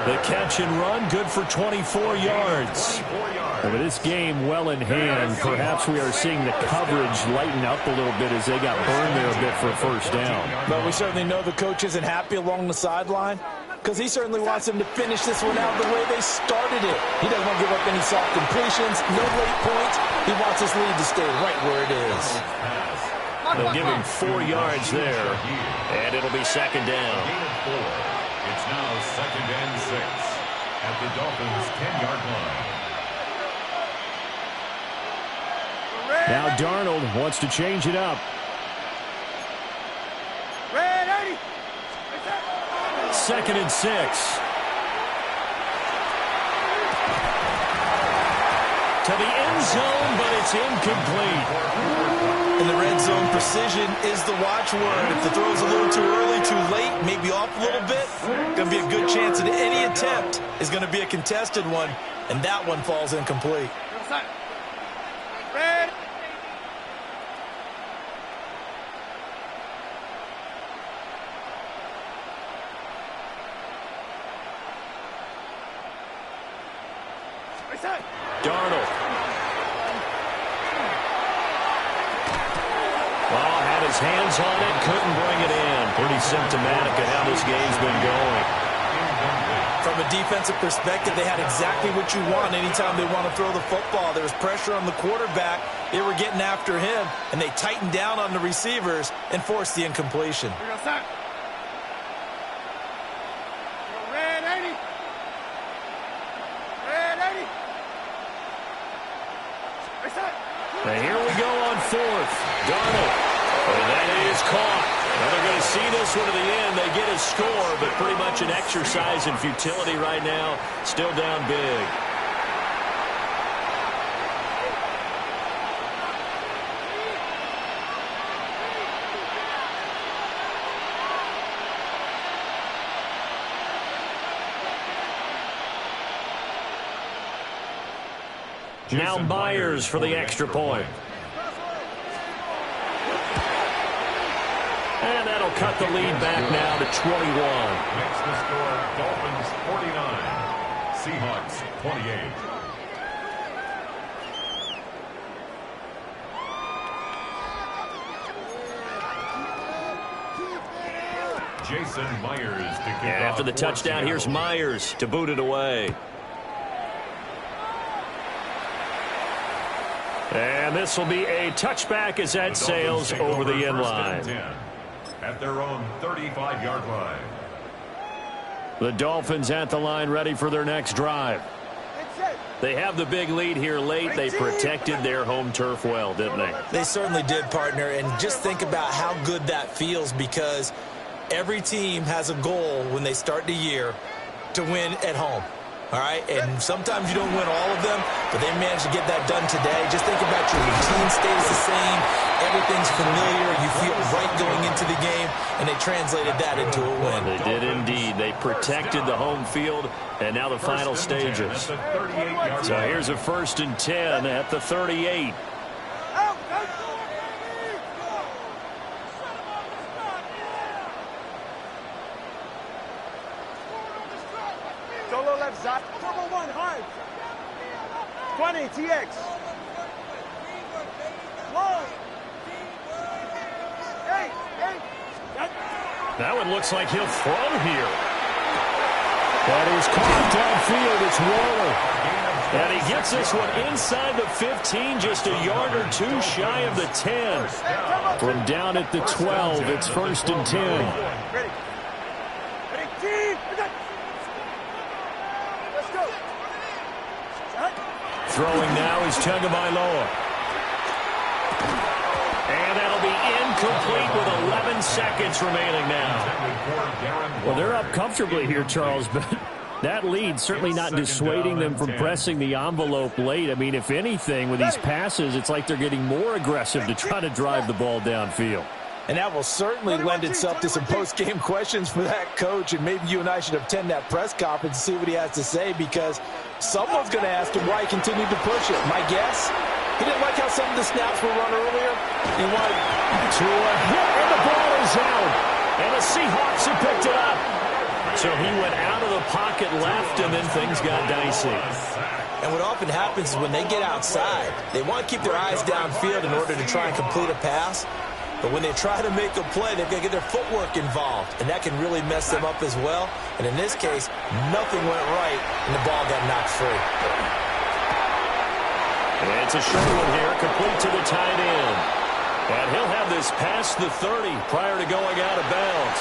The catch and run, good for 24 yards. With this game well in hand, perhaps we are seeing the coverage lighten up a little bit as they got burned there a bit for a first down. But we certainly know the coach isn't happy along the sideline because he certainly wants them to finish this one out the way they started it. He doesn't want to give up any soft completions, no late points. He wants his lead to stay right where it is. They'll give him 4 yards there, and it'll be 2nd down. It's now 2nd and 6 at the Dolphins' 10-yard line. Now Darnold wants to change it up. Red 80. 2nd and 6. To the end zone, but it's incomplete. In the red zone, precision is the watchword. If the throw's a little too early, too late, maybe off a little bit, going to be a good chance that any attempt is going to be a contested one, and that one falls incomplete. Red. Darnold. Well, had his hands on it, couldn't bring it in. Pretty symptomatic of how this game's been going. From a defensive perspective, they had exactly what you want anytime they want to throw the football. There was pressure on the quarterback. They were getting after him, and they tightened down on the receivers and forced the incompletion. Red 80. Red 80. And here we go on 4th. Darnold. And that is caught. Now they're going to see this one to the end. They get a score, but pretty much an exercise in futility right now. Still down big. Now Myers for the extra point. And that'll cut the lead back now to 21. Makes the score Dolphins 49, Seahawks 28. Jason Myers to kick off. After the touchdown, here's Myers to boot it away. And this will be a touchback as that sails over the end line. At their own 35-yard line. The Dolphins at the line ready for their next drive. They have the big lead here late. They protected their home turf well, didn't they? They certainly did, partner. And just think about how good that feels because every team has a goal when they start the year to win at home. all right? And sometimes you don't win all of them, but they managed to get that done today. Just think about your routine stays the same. Everything's familiar. You feel right going into the game, and they translated that into a win. They did indeed. They protected the home field, and now the final stages. So here's a 1st and 10 at the 38. Solo left side. Turbo 1 hard. 20 TX. Low. Hey. That one looks like he'll throw here. That is caught downfield. It's Waller. And he gets this one inside the 15, just a yard or two shy of the 10. From down at the 12, it's 1st and 10. Ready, team. Let's go. Throwing now is Tagovailoa. And that'll be incomplete with 11 seconds remaining now. Well, they're up comfortably here, Charles, but that lead certainly not dissuading them from pressing the envelope late. I mean, if anything, with these passes, it's like they're getting more aggressive to try to drive the ball downfield. And that will certainly lend itself to some post-game questions for that coach, and maybe you and I should attend that press conference and see what he has to say, because someone's going to ask him why he continued to push it. My guess, he didn't like how some of the snaps were run earlier. He wanted to a hit, and the ball is out. And the Seahawks have picked it up. So he went out of the pocket left, and then things got dicey. And what often happens is when they get outside, they want to keep their eyes downfield in order to try and complete a pass. But when they try to make a play, they've got to get their footwork involved, and that can really mess them up as well. And in this case, nothing went right, and the ball got knocked free. And it's a short one here, complete to the tight end. And he'll have this past the 30 prior to going out of bounds.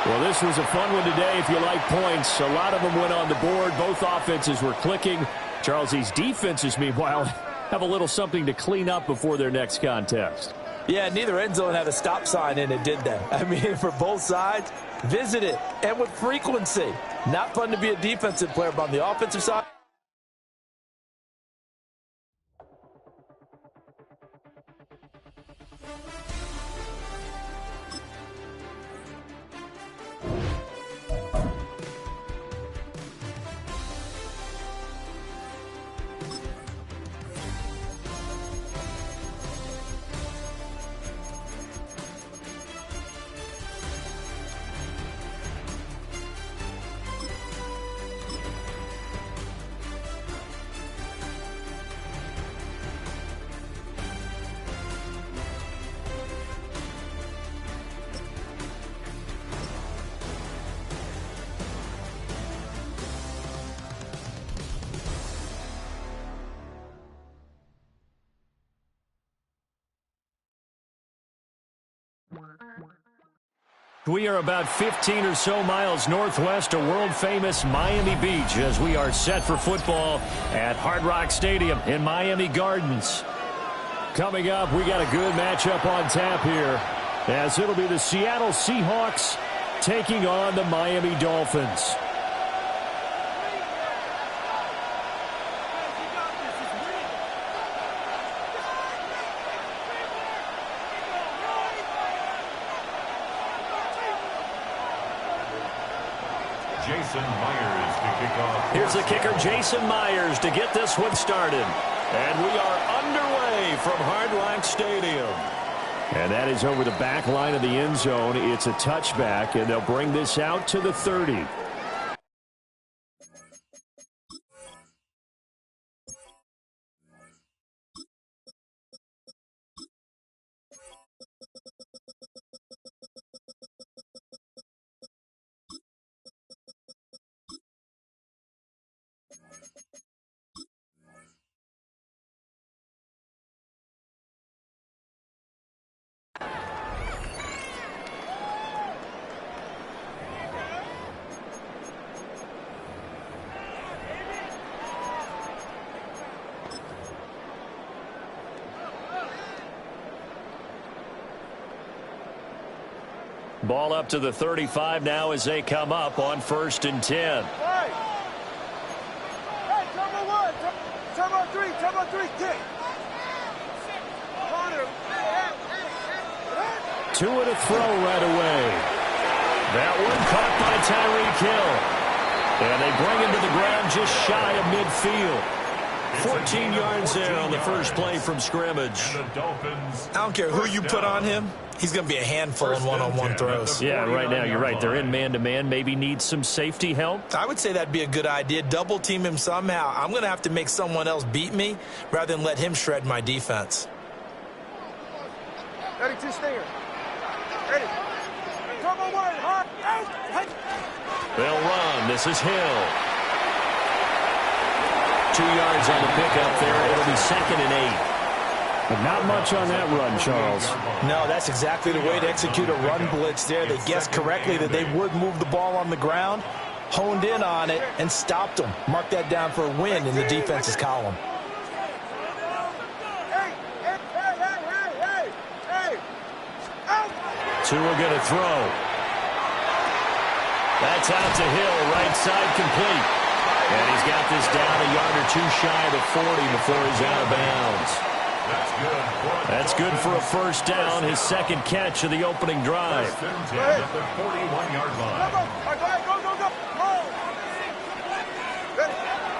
Well, this was a fun one today if you like points. A lot of them went on the board. Both offenses were clicking. Charles, these defenses, meanwhile, have a little something to clean up before their next contest. Yeah, neither end zone had a stop sign in it, did they? I mean, for both sides, visit it, and with frequency. Not fun to be a defensive player, but on the offensive side. We are about 15 or so miles northwest of world-famous Miami Beach as we are set for football at Hard Rock Stadium in Miami Gardens. Coming up, we got a good matchup on tap here, as it'll be the Seattle Seahawks taking on the Miami Dolphins. Here's the kicker, Jason Myers, to get this one started. And we are underway from Hard Rock Stadium. And that is over the back line of the end zone. It's a touchback, and they'll bring this out to the 30. Ball up to the 35 now as they come up on 1st and 10. Turbo three, kick. Corner. Two and a throw right away. That one caught by Tyreek Hill. And they bring him to the ground just shy of midfield. 14 yards there on the first play from scrimmage. I don't care who you put on him. He's going to be a handful in one-on-one throws. Yeah, right now you're right. They're in man-to-man. Maybe needs some safety help. I would say that'd be a good idea. Double team him somehow. I'm going to have to make someone else beat me rather than let him shred my defense. Ready, two stinger. Ready. Turbo one, hard. They'll run. This is Hill. 2 yards on the pickup there. It'll be 2nd and 8. But not much on that run, Charles. No, that's exactly the way to execute a run blitz there. They guessed correctly that they would move the ball on the ground, honed in on it, and stopped them. Mark that down for a win in the defense's column. Two are going to throw. That's out to Hill, right side complete. And he's got this down a yard or two shy of the 40 before he's out of bounds. That's good for a first down, his second catch of the opening drive. First and 10 at the 41-yard line.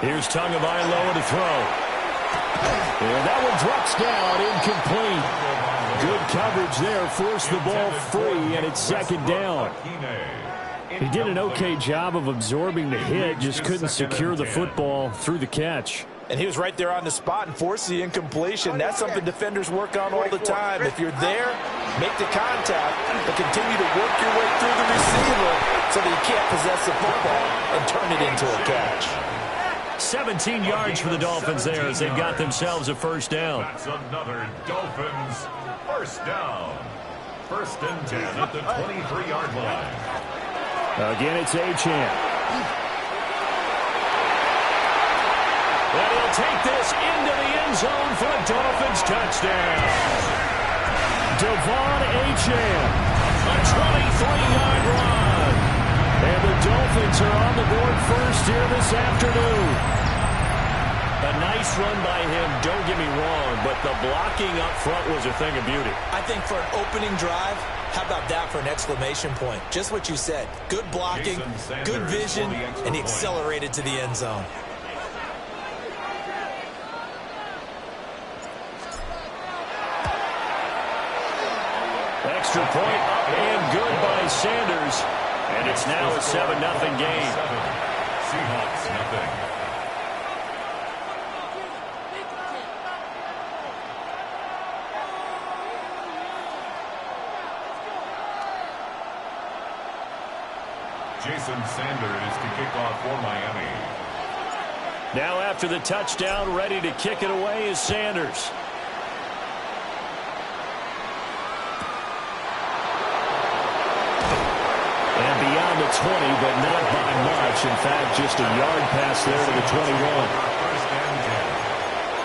Here's Tagovailoa to throw. And that one drops down, incomplete. Good coverage there, forced the ball free, and it's second down. He did an okay job of absorbing the hit, just couldn't secure the football through the catch. And he was right there on the spot and forced the incompletion. That's something defenders work on all the time. If you're there, make the contact, but continue to work your way through the receiver so that you can't possess the football and turn it into a catch. 17 yards for the Dolphins there as they've got themselves a first down. That's another Dolphins first down. First and 10 at the 23-yard line. Again, it's Achane. And he'll take this into the end zone for a Dolphins touchdown. Devon Achane, a 23-yard run. And the Dolphins are on the board first here this afternoon. A nice run by him, don't get me wrong, but the blocking up front was a thing of beauty. I think for an opening drive, how about that for an exclamation point? Just what you said. Good blocking, good vision, and he accelerated to the end zone. Extra point up and good by Sanders. And it's now a 7-0 game. Seahawks, nothing. Jason Sanders to kick off for Miami. Now after the touchdown, ready to kick it away is Sanders. And beyond the 20, but not by much. In fact, just a yard pass there to the 21. First and 10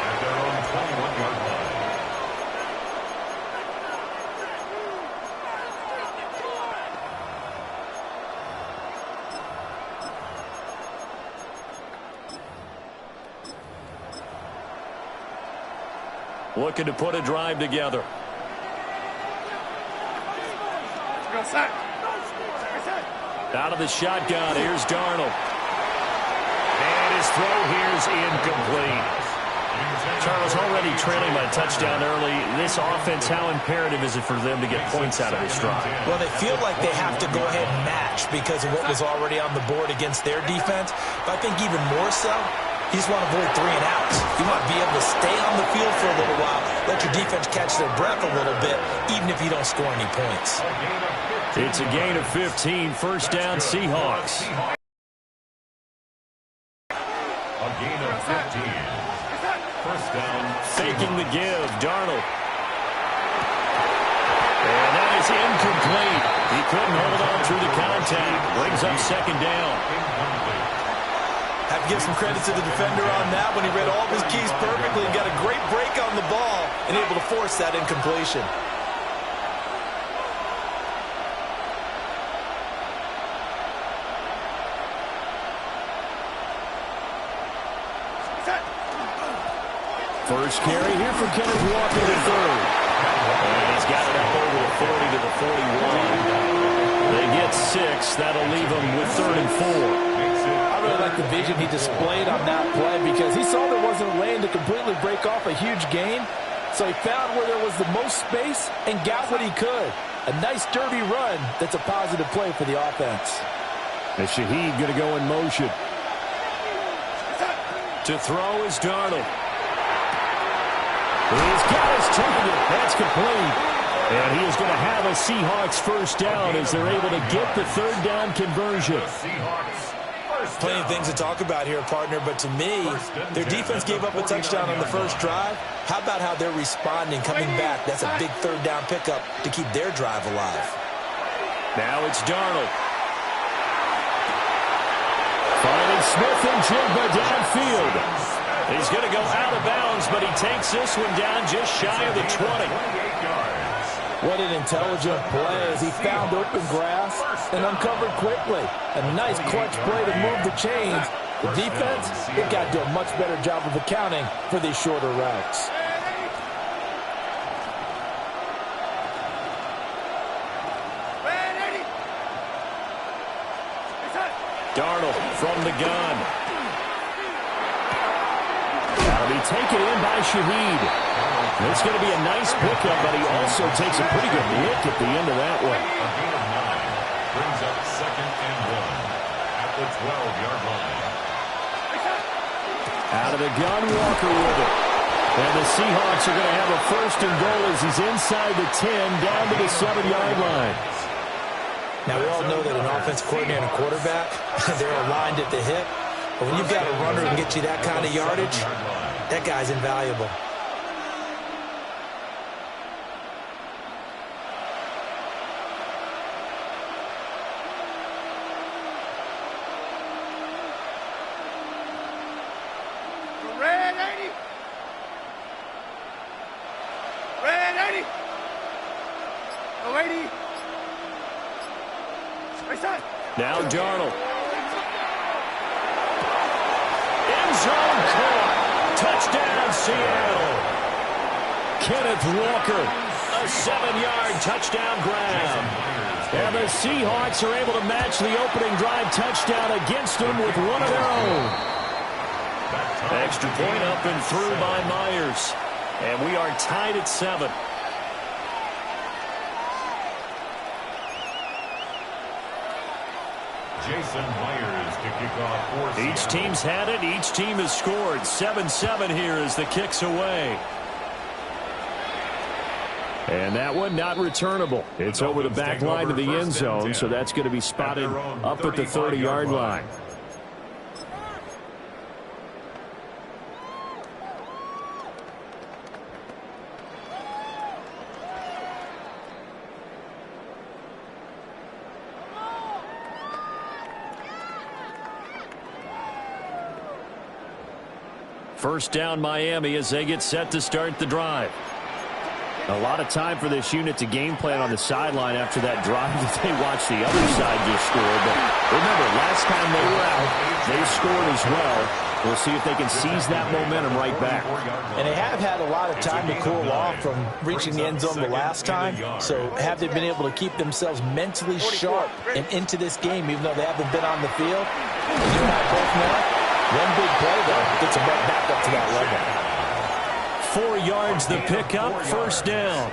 at their own 21-yard line. Looking to put a drive together. Out of the shotgun, here's Darnold. And his throw here's incomplete. Charles, already trailing by a touchdown early. This offense, how imperative is it for them to get points out of this drive? Well, they feel like they have to go ahead and match because of what was already on the board against their defense. But I think even more so, you just want to avoid 3 and outs. You want to be able to stay on the field for a little while, let your defense catch their breath a little bit, even if you don't score any points. It's a gain of 15, first down Seahawks. A gain of 15. First down. Faking the give, Darnold. And that is incomplete. He couldn't hold on through the contact. Brings up second down. Have to give some credit to the defender on that when he read all of his keys perfectly and got a great break on the ball and able to force that incompletion. first carry here for Kenneth Walker III. And he's got it up over the 40 to the 41. They get 6. That'll leave them with 3rd and 4. I really like the vision he displayed on that play because he saw there wasn't a lane to completely break off a huge gain. So he found where there was the most space and got what he could. A nice, dirty run that's a positive play for the offense. And Shaheed going to go in motion. To throw is Darnold. He's got his target. That's complete. And he is going to have a Seahawks first down as they're able to get the 3rd down conversion. Plenty of things to talk about here, partner, but to me, their defense gave up a touchdown on the first drive. How about how they're responding, coming back? That's a big 3rd down pickup to keep their drive alive. Now it's Darnold. Finding Smith and Jigba downfield. He's going to go out of bounds, but he takes this one down just shy of the 20. What an intelligent play as he found open grass and uncovered quickly. A nice clutch play to move the chains. The defense, they've got to do a much better job of accounting for these shorter routes. Darnold from the gun. That'll be taken in by Shaheed. It's going to be a nice pickup, but he also takes a pretty good lick at the end of that one. A gain of 9 brings up 2nd and 1 at the 12-yard line. Out of the gun, Walker with it. And the Seahawks are going to have a 1st and goal as he's inside the 10, down to the 7-yard line. Now, we all know that an offense coordinator and a quarterback, they're aligned at the hip. But when you've got a runner who can get you that kind of yardage, that guy's invaluable. Now Darnold. End zone caught. Touchdown, Seattle. Kenneth Walker, a 7-yard touchdown grab. And the Seahawks are able to match the opening drive touchdown against them with one of their own. Extra point up and through by Myers. And we are tied at 7. Jason Myers to kick off for Each team's had it. Each team has scored. 7-7 here as the kick's away. And that one not returnable. It's over the back line of the end zone, so that's going to be spotted up at the 30-yard line. First down, Miami, as they get set to start the drive. A lot of time for this unit to game plan on the sideline after that drive that they watched the other side just score. But remember, last time they were out, they scored as well. We'll see if they can seize that momentum right back. And they have had a lot of time to cool off from reaching the end zone the last time. So have they been able to keep themselves mentally sharp and into this game, even though they haven't been on the field? And you and I both know, one big play, though, gets them right back up to that level. 4 yards the pickup, first down.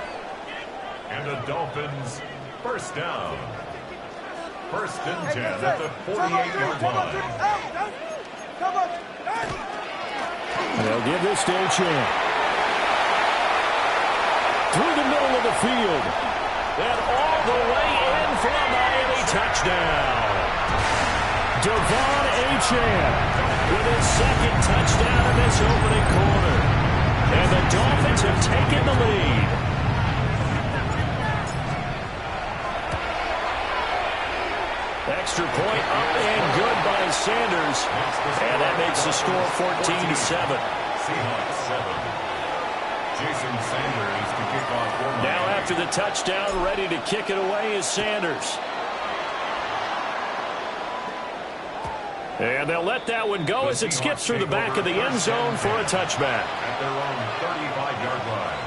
And the Dolphins, first down. 1st and 10 at the 48-yard line. They'll give this to Achane. Through the middle of the field. And all the way in for a Miami touchdown. Devon Achane with his 2nd touchdown in this opening quarter. And the Dolphins have taken the lead. Extra point up and good by Sanders. And that makes the score 14-7. Seahawks 7. Jason Sanders to kick off. Now after the touchdown, ready to kick it away is Sanders. And they'll let that one go as it skips through the back of the end zone for a touchback. At their own 35-yard line.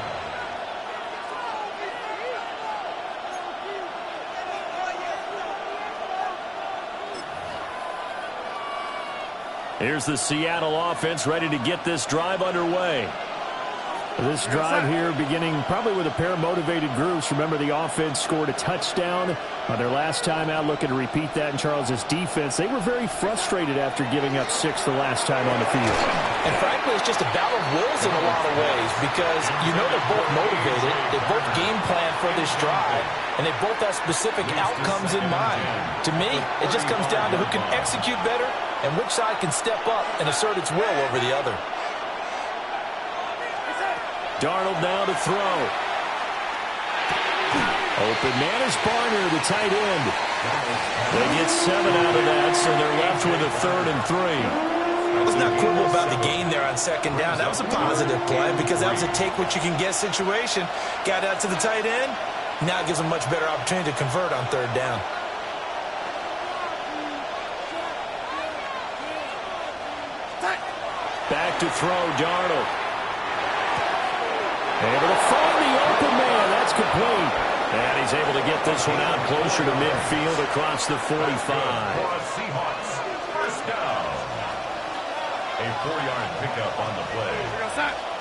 Here's the Seattle offense ready to get this drive underway. This drive here beginning probably with a pair of motivated groups. Remember, the offense scored a touchdown on their last time out, looking to repeat that in Charles's defense. They were very frustrated after giving up 6 the last time on the field. And frankly, it's just a battle of wills in a lot of ways because you know they're both motivated. They both game plan for this drive, and they both have specific outcomes in mind. To me, it just comes down to who can execute better and which side can step up and assert its will over the other. Darnold now to throw. Open man is Barner, the tight end. They get 7 out of that, so they're left with a 3rd and 3. Let's not quibble about the gain there on 2nd down. That was a positive play because that was a take-what-you-can-get situation. Got out to the tight end. Now it gives them a much better opportunity to convert on 3rd down. Back to throw, Darnold. Able to find the open man. That's complete. And he's able to get this one out closer to midfield across the 45. Seahawks, first down. A 4-yard pickup on the play.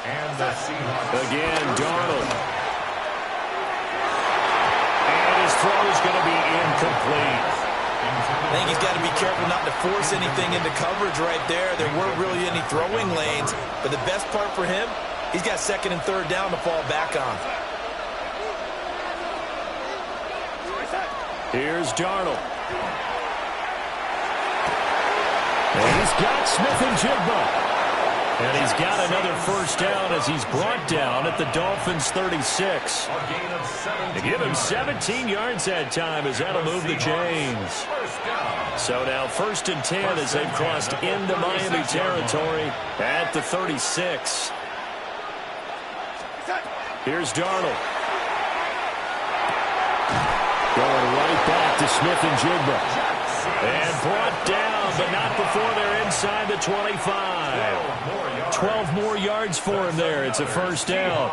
And the Seahawks. Again, Darnold. And his throw is going to be incomplete. I think he's got to be careful not to force anything into coverage right there. There weren't really any throwing lanes. But the best part for him, he's got 2nd and 3rd down to fall back on. Here's Darnold. And he's got Smith and Jigba. And he's got another first down as he's brought down at the Dolphins' 36. To give him 17 yards that time as that'll move the chains. So now 1st and 10 as they've crossed into Miami territory at the 36. Here's Darnold. Going right back to Smith and Jigba. And brought down, but not before they're inside the 25. 12 more yards for him there. It's a first down.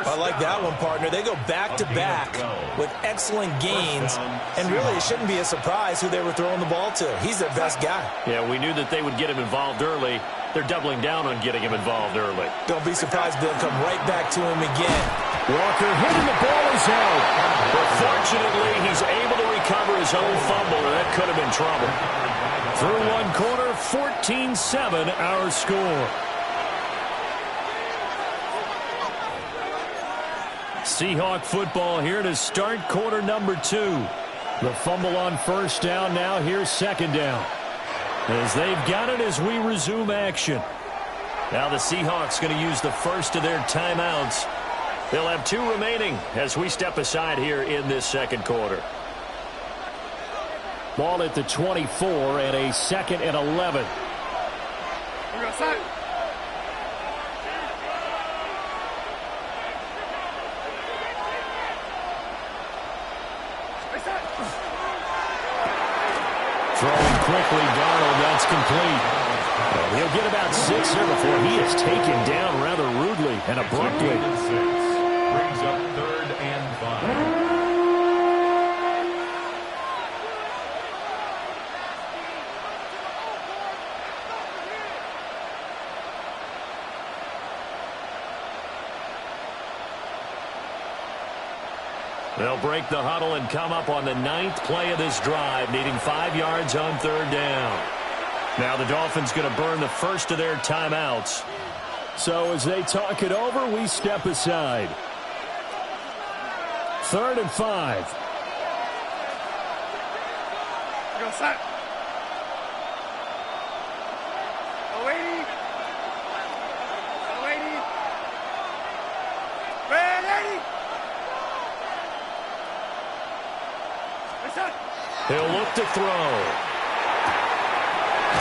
I like that one, partner. They go back-to-back with excellent gains, and really it shouldn't be a surprise who they were throwing the ball to. He's their best guy. Yeah, we knew that they would get him involved early. They're doubling down on getting him involved early. Don't be surprised they'll come right back to him again. Walker hitting the ball is out. But fortunately, he's able to recover his own fumble, and that could have been trouble. Through one quarter, 14-7 our score. Seahawk football here to start quarter number 2. The fumble on first down now. Here's 2nd down. As they've got it as we resume action. Now the Seahawks going to use the first of their timeouts. They'll have 2 remaining as we step aside here in this second quarter. Ball at the 24 and a 2nd and 11. Throwing quickly, Darnold, that's complete. And he'll get about 6 here before he is taken down rather rudely and abruptly. Brings up 3rd and 5. They'll break the huddle and come up on the 9th play of this drive, needing 5 yards on 3rd down. Now the Dolphins going to burn the first of their timeouts. So as they talk it over, we step aside. 3rd and 5. Go set. He'll look to throw.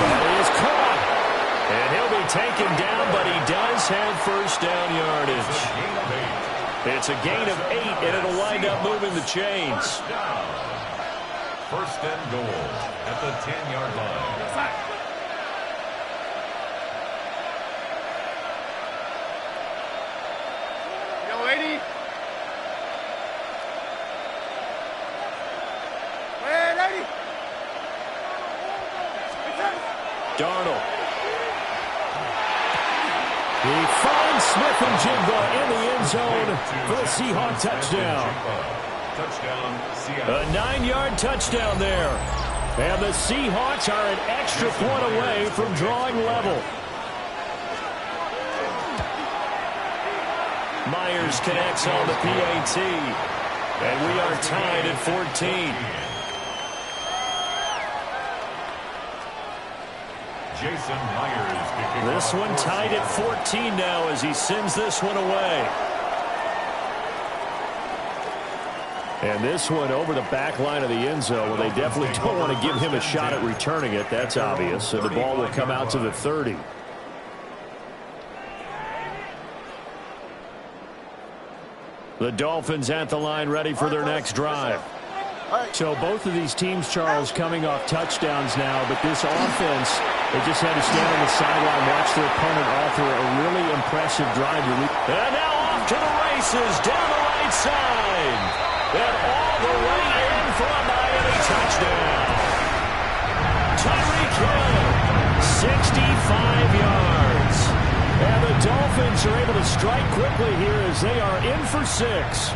But he is caught. And he'll be taken down, but he does have first down yardage. It's a gain of 8, and it'll wind up moving the chains. first and goal at the 10-yard line. Yo, 80. Wait, 80. Darnold. He finds Smith and Jigba in the end zone for the Seahawks touchdown. Touchdown, Seattle. A 9-yard touchdown there. And the Seahawks are an extra point away from drawing level. Myers connects on the PAT. And we are tied at 14. Jason Myers. This one tied at 14 now as he sends this one away. And this one over the back line of the end zone. Well, they definitely don't want to give him a shot at returning it. That's obvious. So the ball will come out to the 30. The Dolphins at the line ready for their next drive. So both of these teams, Charles, coming off touchdowns now, but this offense, they just had to stand on the sideline, watch their opponent offer a really impressive drive. And now off to the races down the right side. And all the way in for a Miami touchdown. Tyreek Hill, 65 yards. And the Dolphins are able to strike quickly here as they are in for 6.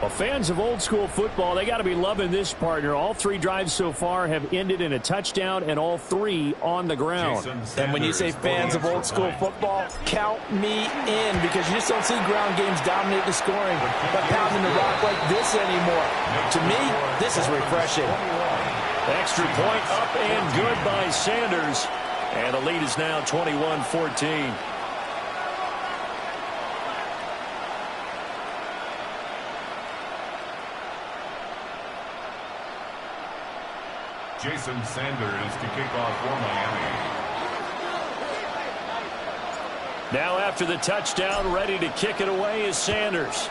Well, fans of old school football, they got to be loving this, partner. All 3 drives so far have ended in a touchdown, and all 3 on the ground. And when you say fans of old school football, count me in, because you just don't see ground games dominate the scoring by pounding the rock like this anymore. To me, this is refreshing. Extra point up and good by Sanders. And the lead is now 21-14. Jason Sanders to kick off for Miami. Now after the touchdown, ready to kick it away is Sanders.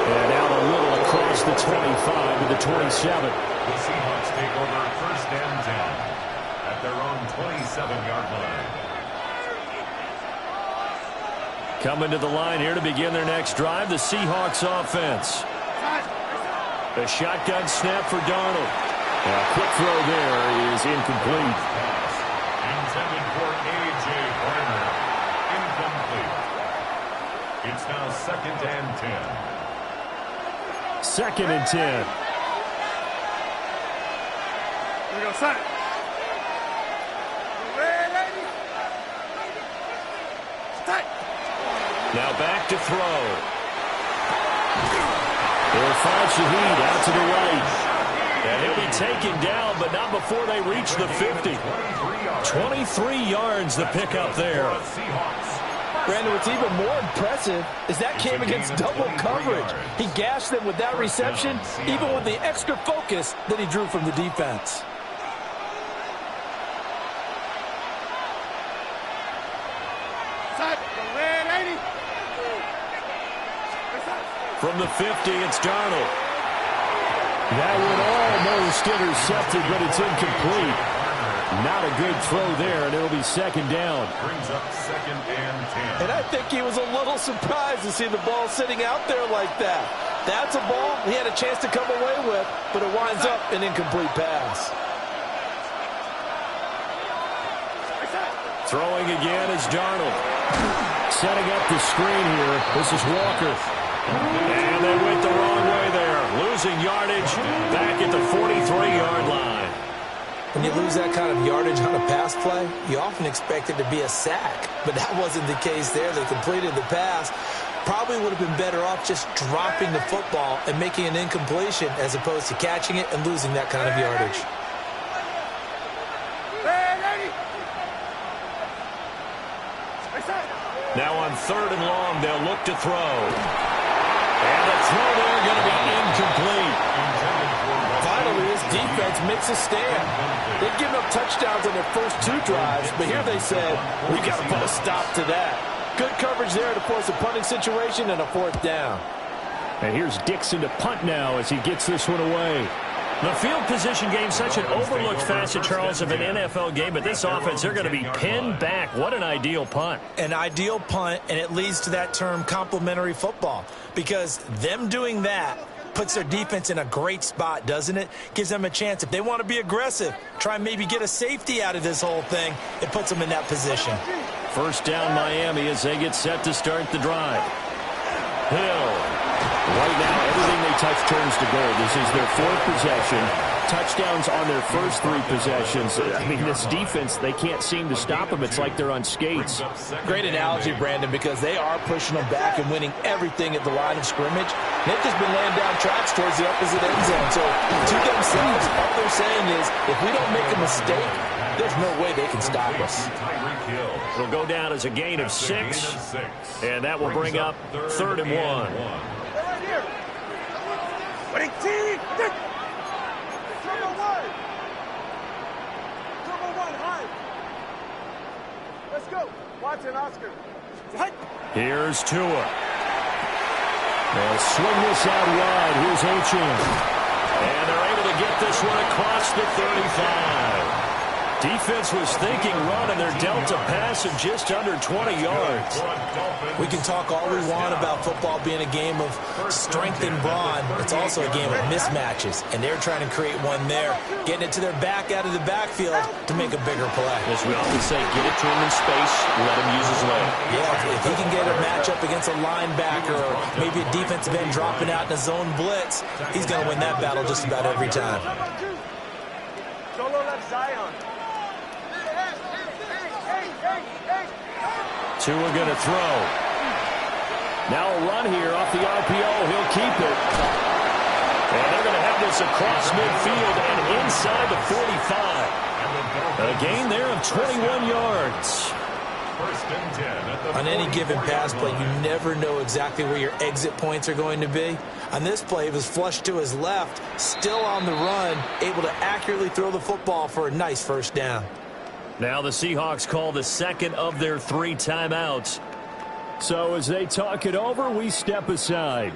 And out a little across the 25 to the 27. The Seahawks take over first and 10 at their own 27-yard line. Coming to the line here to begin their next drive, the Seahawks offense. A shotgun snap for Darnold. A quick throw there is incomplete. Intended for A.J. Barner. Incomplete. It's now 2nd and 10. 2nd and 10. Here we go, son. Now back to throw. They'll find Shaheed out to the right. And he'll be taken down, but not before they reach the 50. 23 yards the pickup there. Brandon, what's even more impressive is that came against double coverage. He gashed them with that reception, even with the extra focus that he drew from the defense. From the 50, it's Darnold. That one almost intercepted, but it's incomplete. Not a good throw there, and it'll be 2nd down. Brings up 2nd and 10. And I think he was a little surprised to see the ball sitting out there like that. That's a ball he had a chance to come away with, but it winds up an incomplete pass. Throwing again is Darnold. Setting up the screen here. This is Walker. And they went the wrong way there. Losing yardage back at the 43-yard line. When you lose that kind of yardage on a pass play, you often expect it to be a sack. But that wasn't the case there. They completed the pass. Probably would have been better off just dropping the football and making an incompletion as opposed to catching it and losing that kind of yardage. Now on 3rd and long, they'll look to throw. And the throw there going to be incomplete. Finally, his defense defense makes a stand. They've given up touchdowns on their first 2 drives, but here they said, we got to put a stop to that. Good coverage there to force a punting situation and a 4th down. And here's Dixon to punt now as he gets this one away. The field position game, such an overlooked facet, Charles, of an NFL game, but this offense, they're going to be pinned back. What an ideal punt. An ideal punt, and it leads to that term complementary football, because them doing that puts their defense in a great spot, doesn't it? Gives them a chance. If they want to be aggressive, try and maybe get a safety out of this whole thing, it puts them in that position. First down, Miami, as they get set to start the drive. Hill. Right now, everything they touch turns to gold. This is their 4th possession. Touchdowns on their first 3 possessions. I mean, this defense, they can't seem to stop them. It's like they're on skates. Great analogy, Brandon, because they are pushing them back and winning everything at the line of scrimmage. They've just been laying down tracks towards the opposite end zone. So, to themselves, all they're saying is, if we don't make a mistake, there's no way they can stop us. It'll go down as a gain of 6, and that will bring up 3rd and 1. Let's go. Watson, Oscar. Here's Tua. They'll swing this out wide. Here's Achane. And they're able to get this one across the 35. Defense was thinking run, and they're dealt a pass of just under 20 yards. We can talk all we want about football being a game of strength and brawn. It's also a game of mismatches, and they're trying to create one there, getting it to their back out of the backfield to make a bigger play. As we often say, get it to him in space, let him use his leg. Yeah, if he can get a matchup against a linebacker or maybe a defensive end dropping out in a zone blitz, he's going to win that battle just about every time. Solo left Zion. Tua going to throw. Now a run here off the RPO. He'll keep it. And they're going to have this across midfield and inside the 45. A gain there of 21 yards. On any given pass play, you never know exactly where your exit points are going to be. On this play, it was flushed to his left, still on the run, able to accurately throw the football for a nice 1st down. Now the Seahawks call the 2nd of their 3 timeouts. So as they talk it over, we step aside.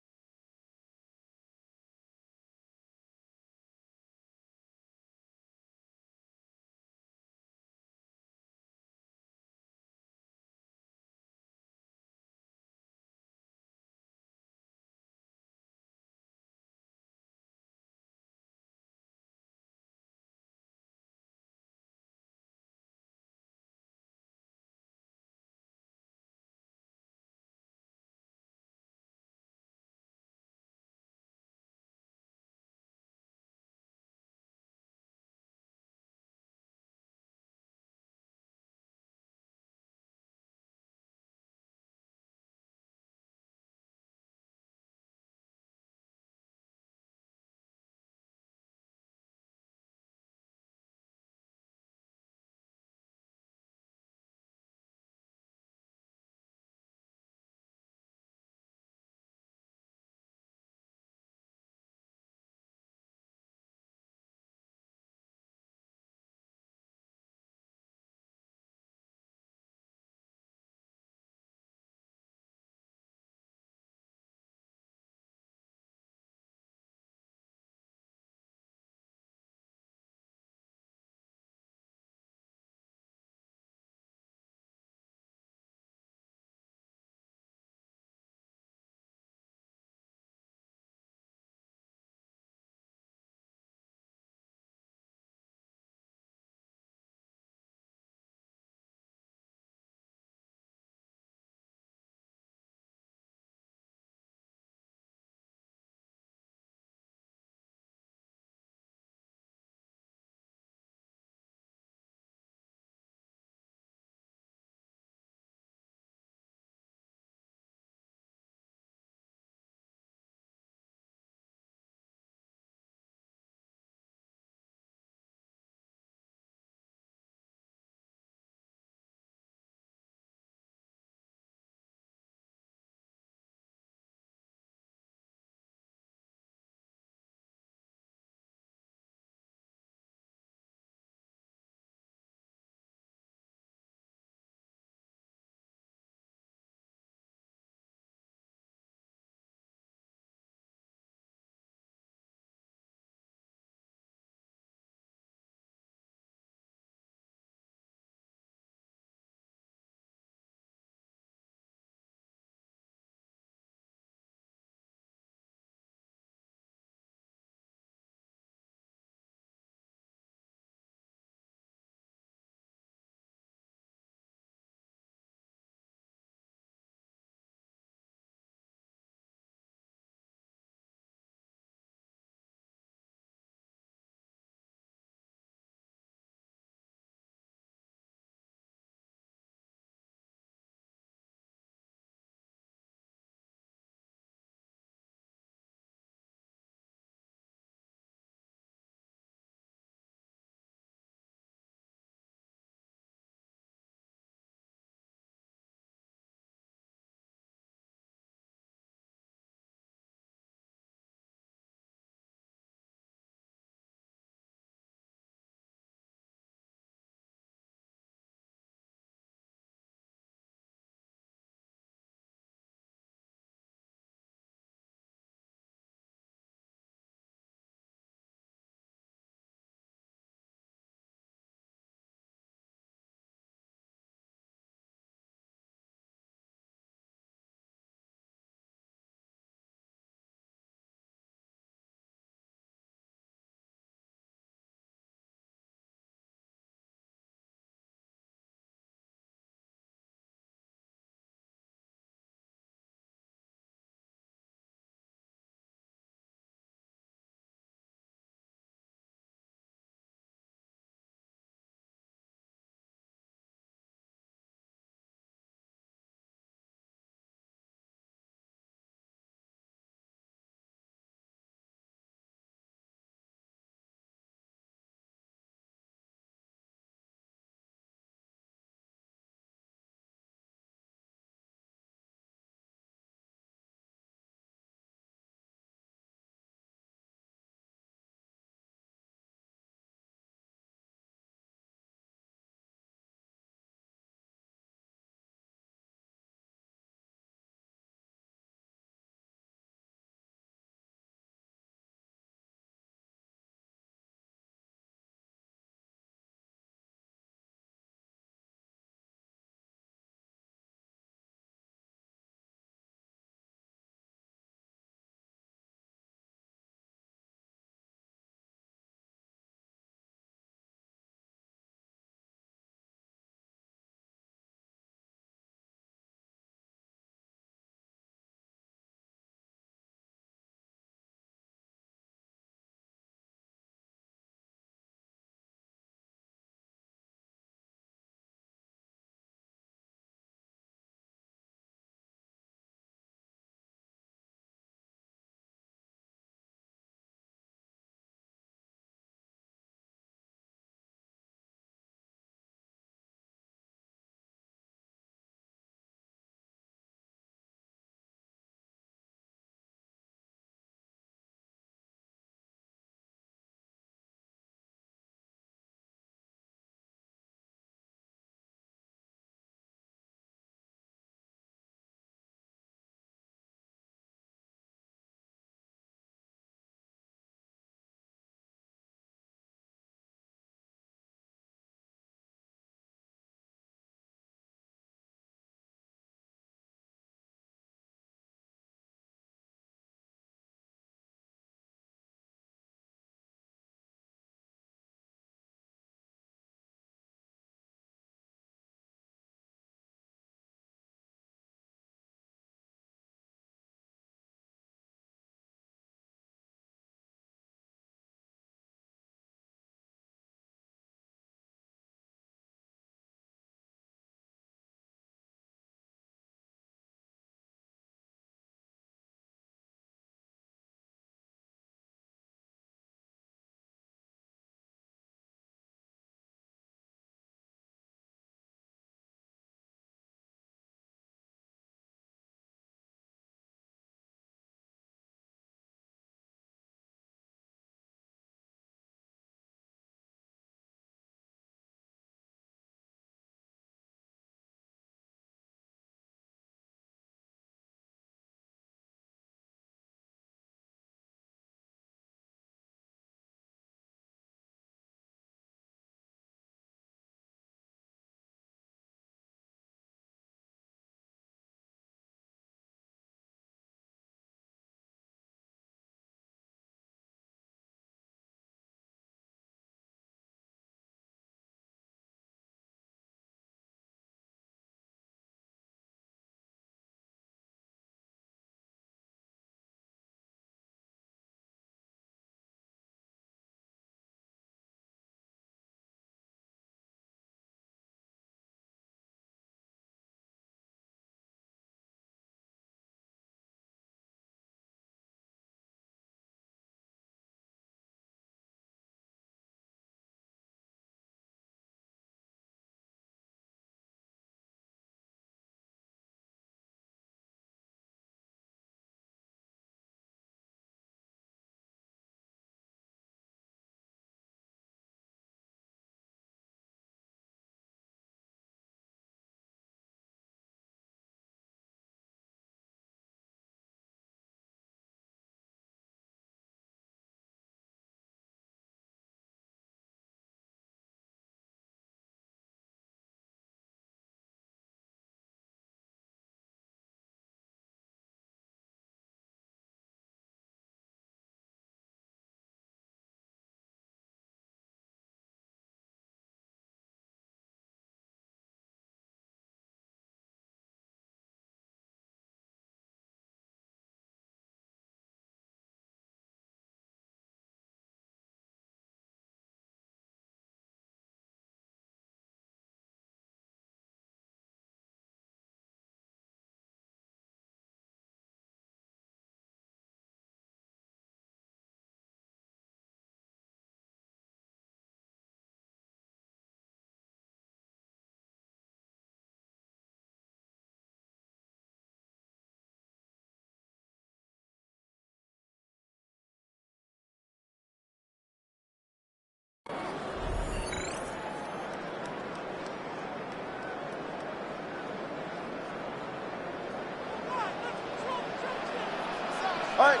All right.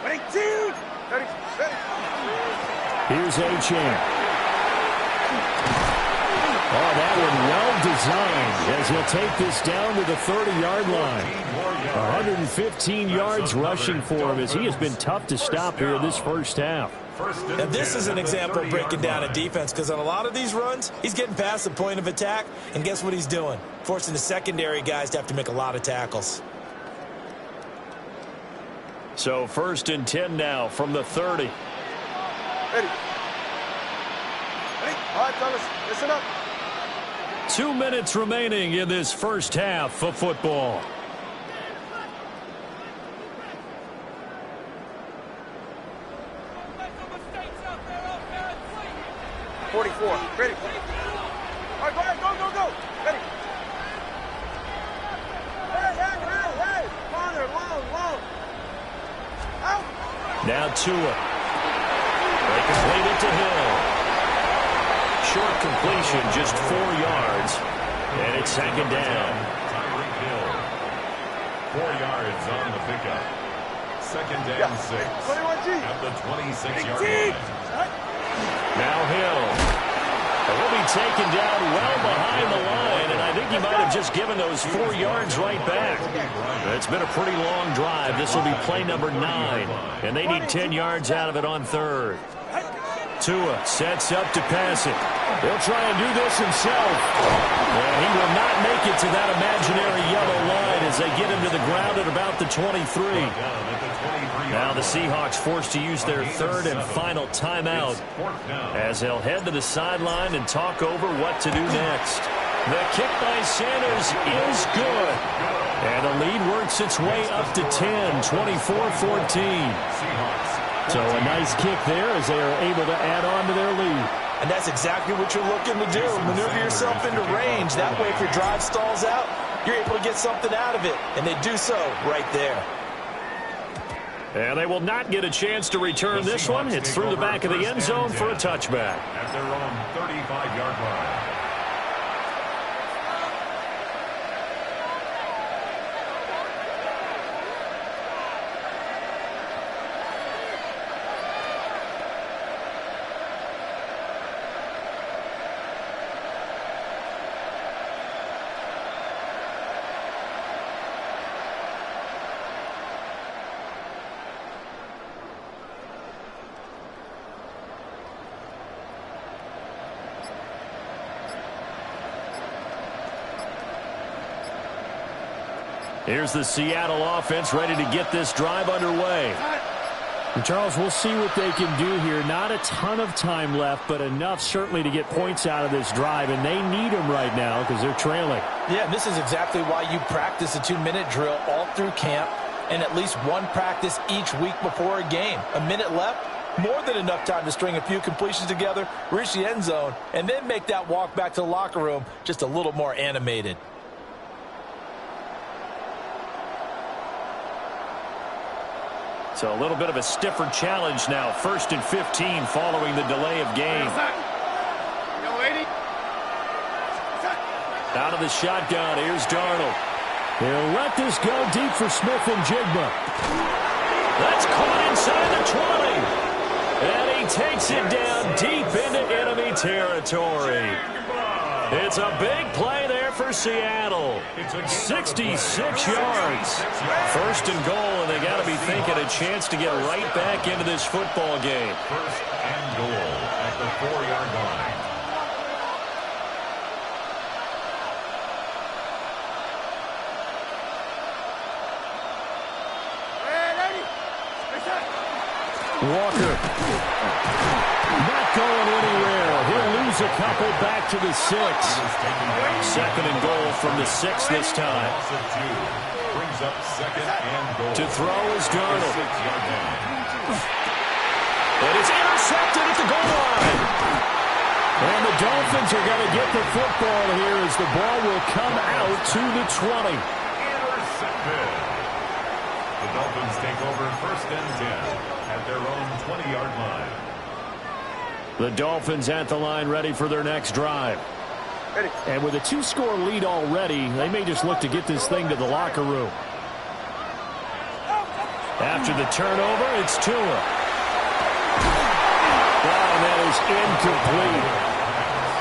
22. 30. Here's Gtowncapp. Oh, that one well designed as he'll take this down to the 30-yard line. 115 yards rushing for him as he has been tough to stop here in this first half. And this is an example of breaking down a defense, because on a lot of these runs, he's getting past the point of attack, and guess what he's doing? Forcing the secondary guys to have to make a lot of tackles. So 1st and 10 now from the 30. Ready. Ready. All right, fellas, listen up. 2 minutes remaining in this first half of football. Ready. All right, go ahead, go. Ready. Hey. Corner, long. Out. Now Tua. They complete it to Hill. Short completion, just 4 yards. And it's 2nd down. Tyreek Hill. 4 yards on the pickup. 2nd down, 6. 21G. At the 26-yard line. Now Hill. Will be taken down well behind the line, and I think he might have just given those 4 yards right back. It's been a pretty long drive. This will be play number 9, and they need 10 yards out of it on 3rd. Tua sets up to pass it. He'll try and do this himself. And he will not make it to that imaginary yellow line as they get him to the ground at about the 23. Now the Seahawks forced to use their 3rd and final timeout as they'll head to the sideline and talk over what to do next. The kick by Sanders is good. And the lead works its way up to 10, 24-14. So a nice kick there as they are able to add on to their lead. And that's exactly what you're looking to do. Maneuver yourself into range. That way, if your drive stalls out, you're able to get something out of it. And they do so right there. And they will not get a chance to return this one. It's through the back of the end zone for a touchback. At their own 35-yard line. Here's the Seattle offense ready to get this drive underway. And Charles, we'll see what they can do here. Not a ton of time left, but enough certainly to get points out of this drive, and they need them right now because they're trailing. Yeah, this is exactly why you practice a 2-minute drill all through camp and at least one practice each week before a game. A minute left, more than enough time to string a few completions together, reach the end zone, and then make that walk back to the locker room just a little more animated. So a little bit of a stiffer challenge now. 1st and 15 following the delay of game. Out of the shotgun, here's Darnold. He'll let this go deep for Smith and Jigba. That's caught inside the 20. And he takes it down deep into enemy territory. It's a big play there for Seattle. 66 yards. 1st and goal, and they got to be thinking a chance to get right back into this football game. 1st and goal at the 4-yard line. Walker. Not going anywhere. He'll lose a couple back to the 6. 2nd and goal from the 6 this time. Brings up 2nd and goal. To throw is Darnold. And it's intercepted at the goal line. And the Dolphins are going to get the football here as the ball will come out to the 20. Intercepted. The Dolphins take over 1st and 10 at their own 20-yard line. The Dolphins at the line ready for their next drive. Ready. And with a 2-score lead already, they may just look to get this thing to the locker room. After the turnover, it's Tua. And that is incomplete.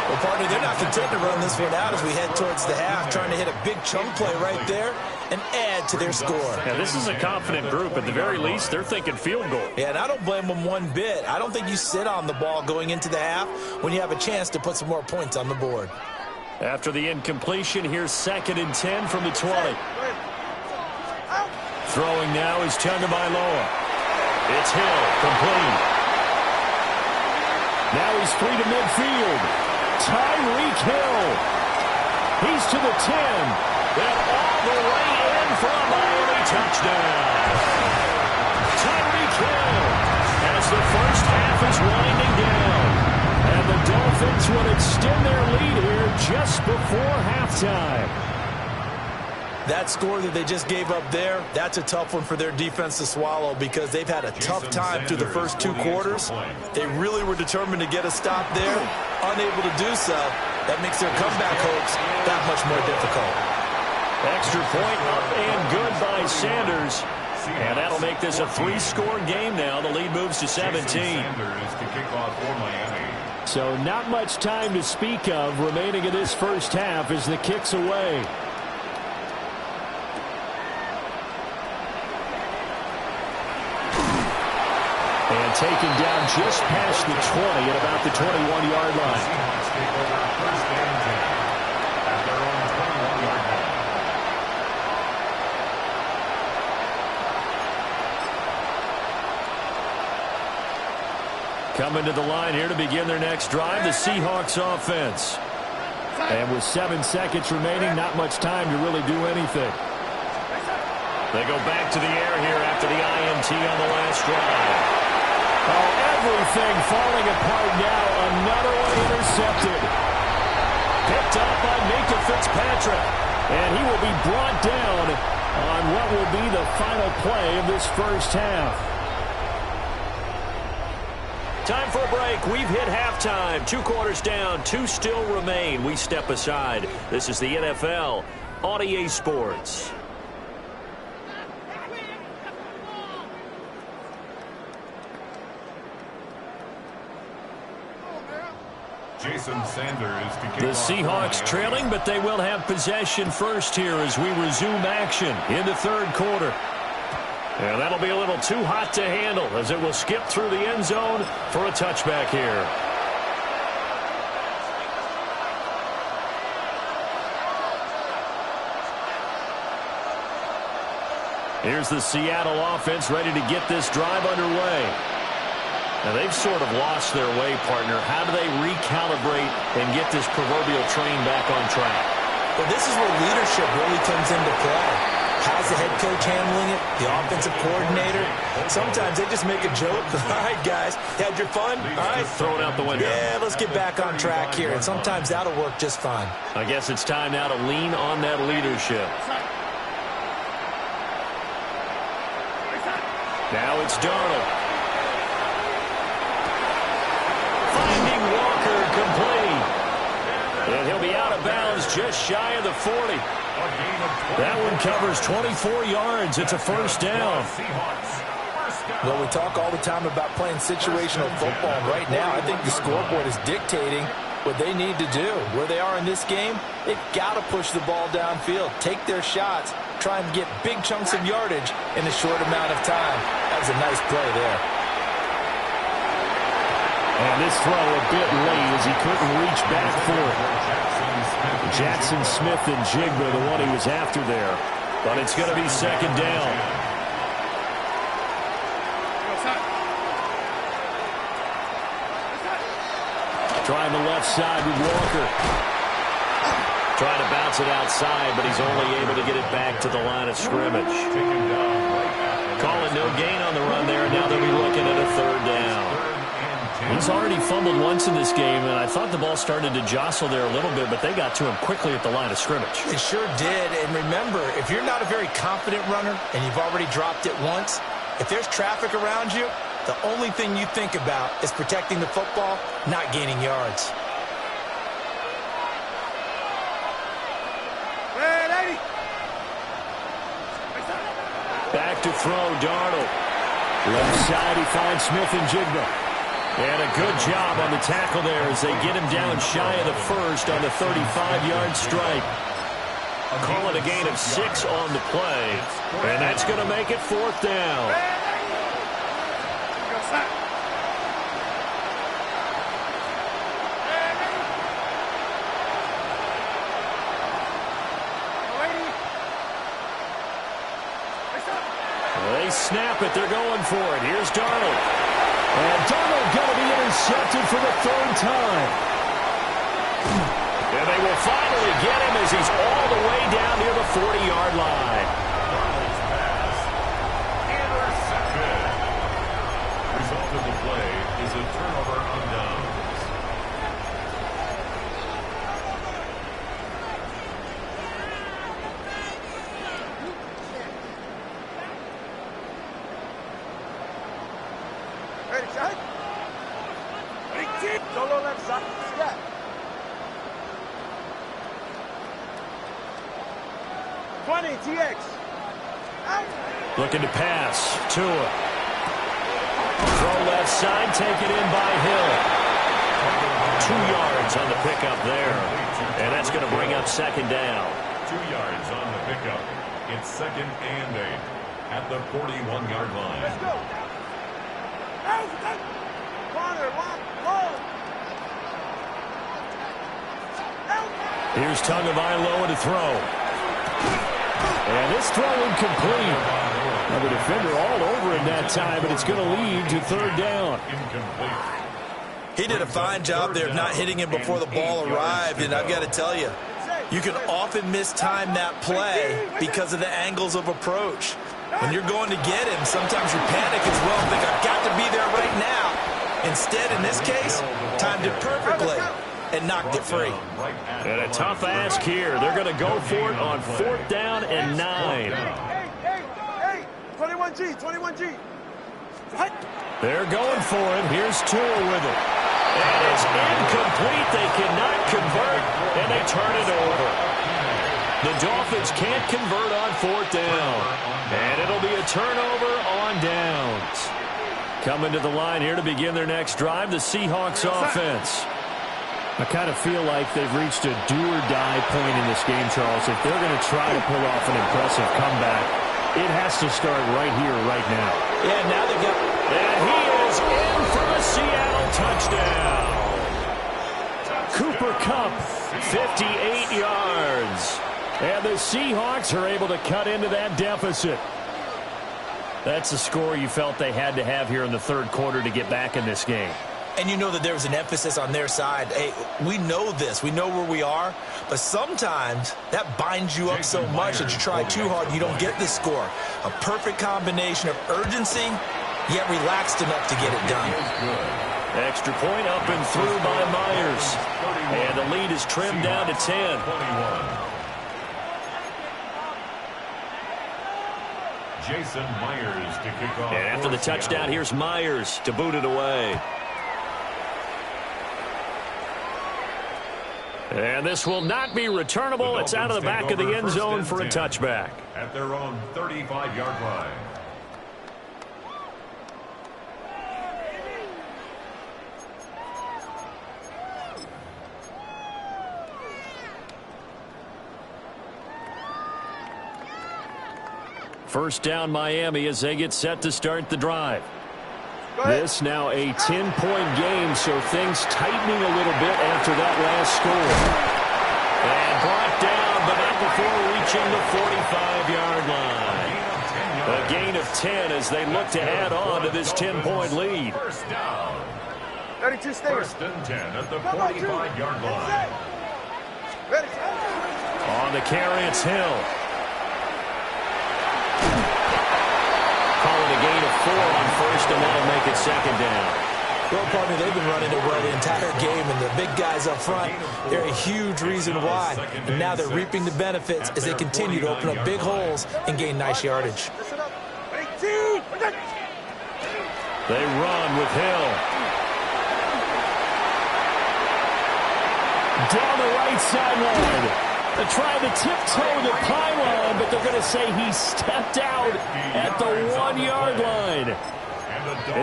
Well, partner, they're not content to run this one out as we head towards the half, trying to hit a big chunk play right there and add to their score. Yeah, this is a confident group. At the very least, they're thinking field goal. Yeah, and I don't blame them one bit. I don't think you sit on the ball going into the half when you have a chance to put some more points on the board. After the incompletion, here's 2nd and 10 from the 20. Throwing now is Tagovailoa. It's Hill, complete. Now he's free to midfield. Tyreek Hill. He's to the 10. And all the way in for a Miami touchdown. Tyreek Hill as the first half is winding down. And the Dolphins will extend their lead here just before halftime. That score that they just gave up there, that's a tough one for their defense to swallow because they've had a tough time through the first 2 quarters. They really were determined to get a stop there, unable to do so. That makes their comeback hopes that much more difficult. Extra point up and good by Sanders. And that'll make this a 3-score game now. The lead moves to 17. So not much time to speak of remaining in this first half as the kick's away. And taken down just past the 20 at about the 21-yard line. Coming to the line here to begin their next drive, the Seahawks offense. And with 7 seconds remaining, not much time to really do anything. They go back to the air here after the INT on the last drive. Oh, everything falling apart now. Another one intercepted. Picked up by Minka Fitzpatrick. And he will be brought down on what will be the final play of this first half. Time for a break. We've hit halftime. 2 quarters down. 2 still remain. We step aside. This is the NFL on EA Sports. Jason Sanders to kick The off Seahawks trailing, but they will have possession first here as we resume action in the 3rd quarter. And that'll be a little too hot to handle as it will skip through the end zone for a touchback here. Here's the Seattle offense ready to get this drive underway. Now, they've sort of lost their way, partner. How do they recalibrate and get this proverbial train back on track? Well, this is where leadership really comes into play. How's the head coach handling it? The offensive coordinator? Sometimes they just make a joke. All right, guys, had your fun? All right. Throw it out the window. Yeah, let's get back on track here. And sometimes that'll work just fine. I guess it's time now to lean on that leadership. Now it's Darnold. Finding Walker complete. And he'll be out of bounds just shy of the 40. That one covers 24 yards. It's a first down. Well, we talk all the time about playing situational football. Right now, I think the scoreboard is dictating what they need to do. Where they are in this game, they've got to push the ball downfield, take their shots, try and get big chunks of yardage in a short amount of time. That was a nice play there. And this throw a bit late as he couldn't reach back for it. Jackson Smith and Jigba, the one he was after there. But it's going to be 2nd down. Trying the left side with Walker. Trying to bounce it outside, but he's only able to get it back to the line of scrimmage. Calling no gain on the run there, and now they'll be looking at a 3rd down. He's already fumbled once in this game, and I thought the ball started to jostle there a little bit, but they got to him quickly at the line of scrimmage. It sure did, and remember, if you're not a very confident runner and you've already dropped it once, if there's traffic around you, the only thing you think about is protecting the football, not gaining yards. Back to throw, Darnold. Left side, he finds Smith and Jigba. And a good job on the tackle there as they get him down shy of the first on the 35-yard strike. Call it a gain of 6 on the play. And that's going to make it 4th down. They snap it. They're going for it. Here's Darnold. And Darnold going to be intercepted for the 3rd time. And they will finally get him as he's all the way down near the 40-yard line. Darnold's pass. Intercepted. Result of the play is a turnover on downs. Ready, shot. Solo left side. Step. TX. Looking to pass. Tua. Throw left side. Take it in by Hill. 2 yards on the pickup there. And that's going to bring up 2nd down. 2 yards on the pickup. It's 2nd and 8 at the 41-yard line. Let's go. Corner, one. Here's Tagovailoa to throw. And this throw incomplete. Now the defender all over him that time, but it's going to lead to 3rd down. Incomplete. He did a fine job there of not hitting him before the ball arrived, and I've got to tell you, you can often mistime that play because of the angles of approach. When you're going to get him, sometimes you panic as well and think, I've got to be there right now. Instead, in this case, timed it perfectly and knocked it free. And a tough ask here. They're going to go for it on 4th down and 9. Hey, 21G. They're going for it. Here's Tua with it. And it's incomplete. They cannot convert, and they turn it over. The Dolphins can't convert on 4th down. And it'll be a turnover on downs. Coming to the line here to begin their next drive, the Seahawks offense. I kind of feel like they've reached a do-or-die point in this game, Charles. If they're going to try to pull off an impressive comeback, it has to start right here, right now. Yeah, now they got... And he is in for a Seattle touchdown. Cooper Kupp, 58 yards. And the Seahawks are able to cut into that deficit. That's the score you felt they had to have here in the 3rd quarter to get back in this game. And you know that there was an emphasis on their side. Hey, we know this. We know where we are. But sometimes that binds you up so much that you try too hard, you don't get the score. A perfect combination of urgency, yet relaxed enough to get it done. Extra point up and through by Myers. And the lead is trimmed down to 10. Jason Myers to kick off. And after the touchdown, here's Myers to boot it away. And this will not be returnable. It's out of the back of the end zone for a touchback. At their own 35-yard line. First down Miami as they get set to start the drive. This now a 10-point game, so things tightening a little bit after that last score. And brought down, but not before reaching the 45-yard line. A gain of 10 as they look to add on to this 10-point lead. First down. 32 stay. 1st and 10 at the 45-yard line. On the carry, it's Hill. Call it a gain of 4 on 1st, and that'll make it 2nd down. Well, partner, they've been running it well the entire game, and the big guys up front, they're a huge reason why. And now they're reaping the benefits as they continue to open up big holes and gain nice yardage. They run with Hill. Down the right sideline. They're trying to tiptoe the pylon, but they're going to say he stepped out at the 1-yard line.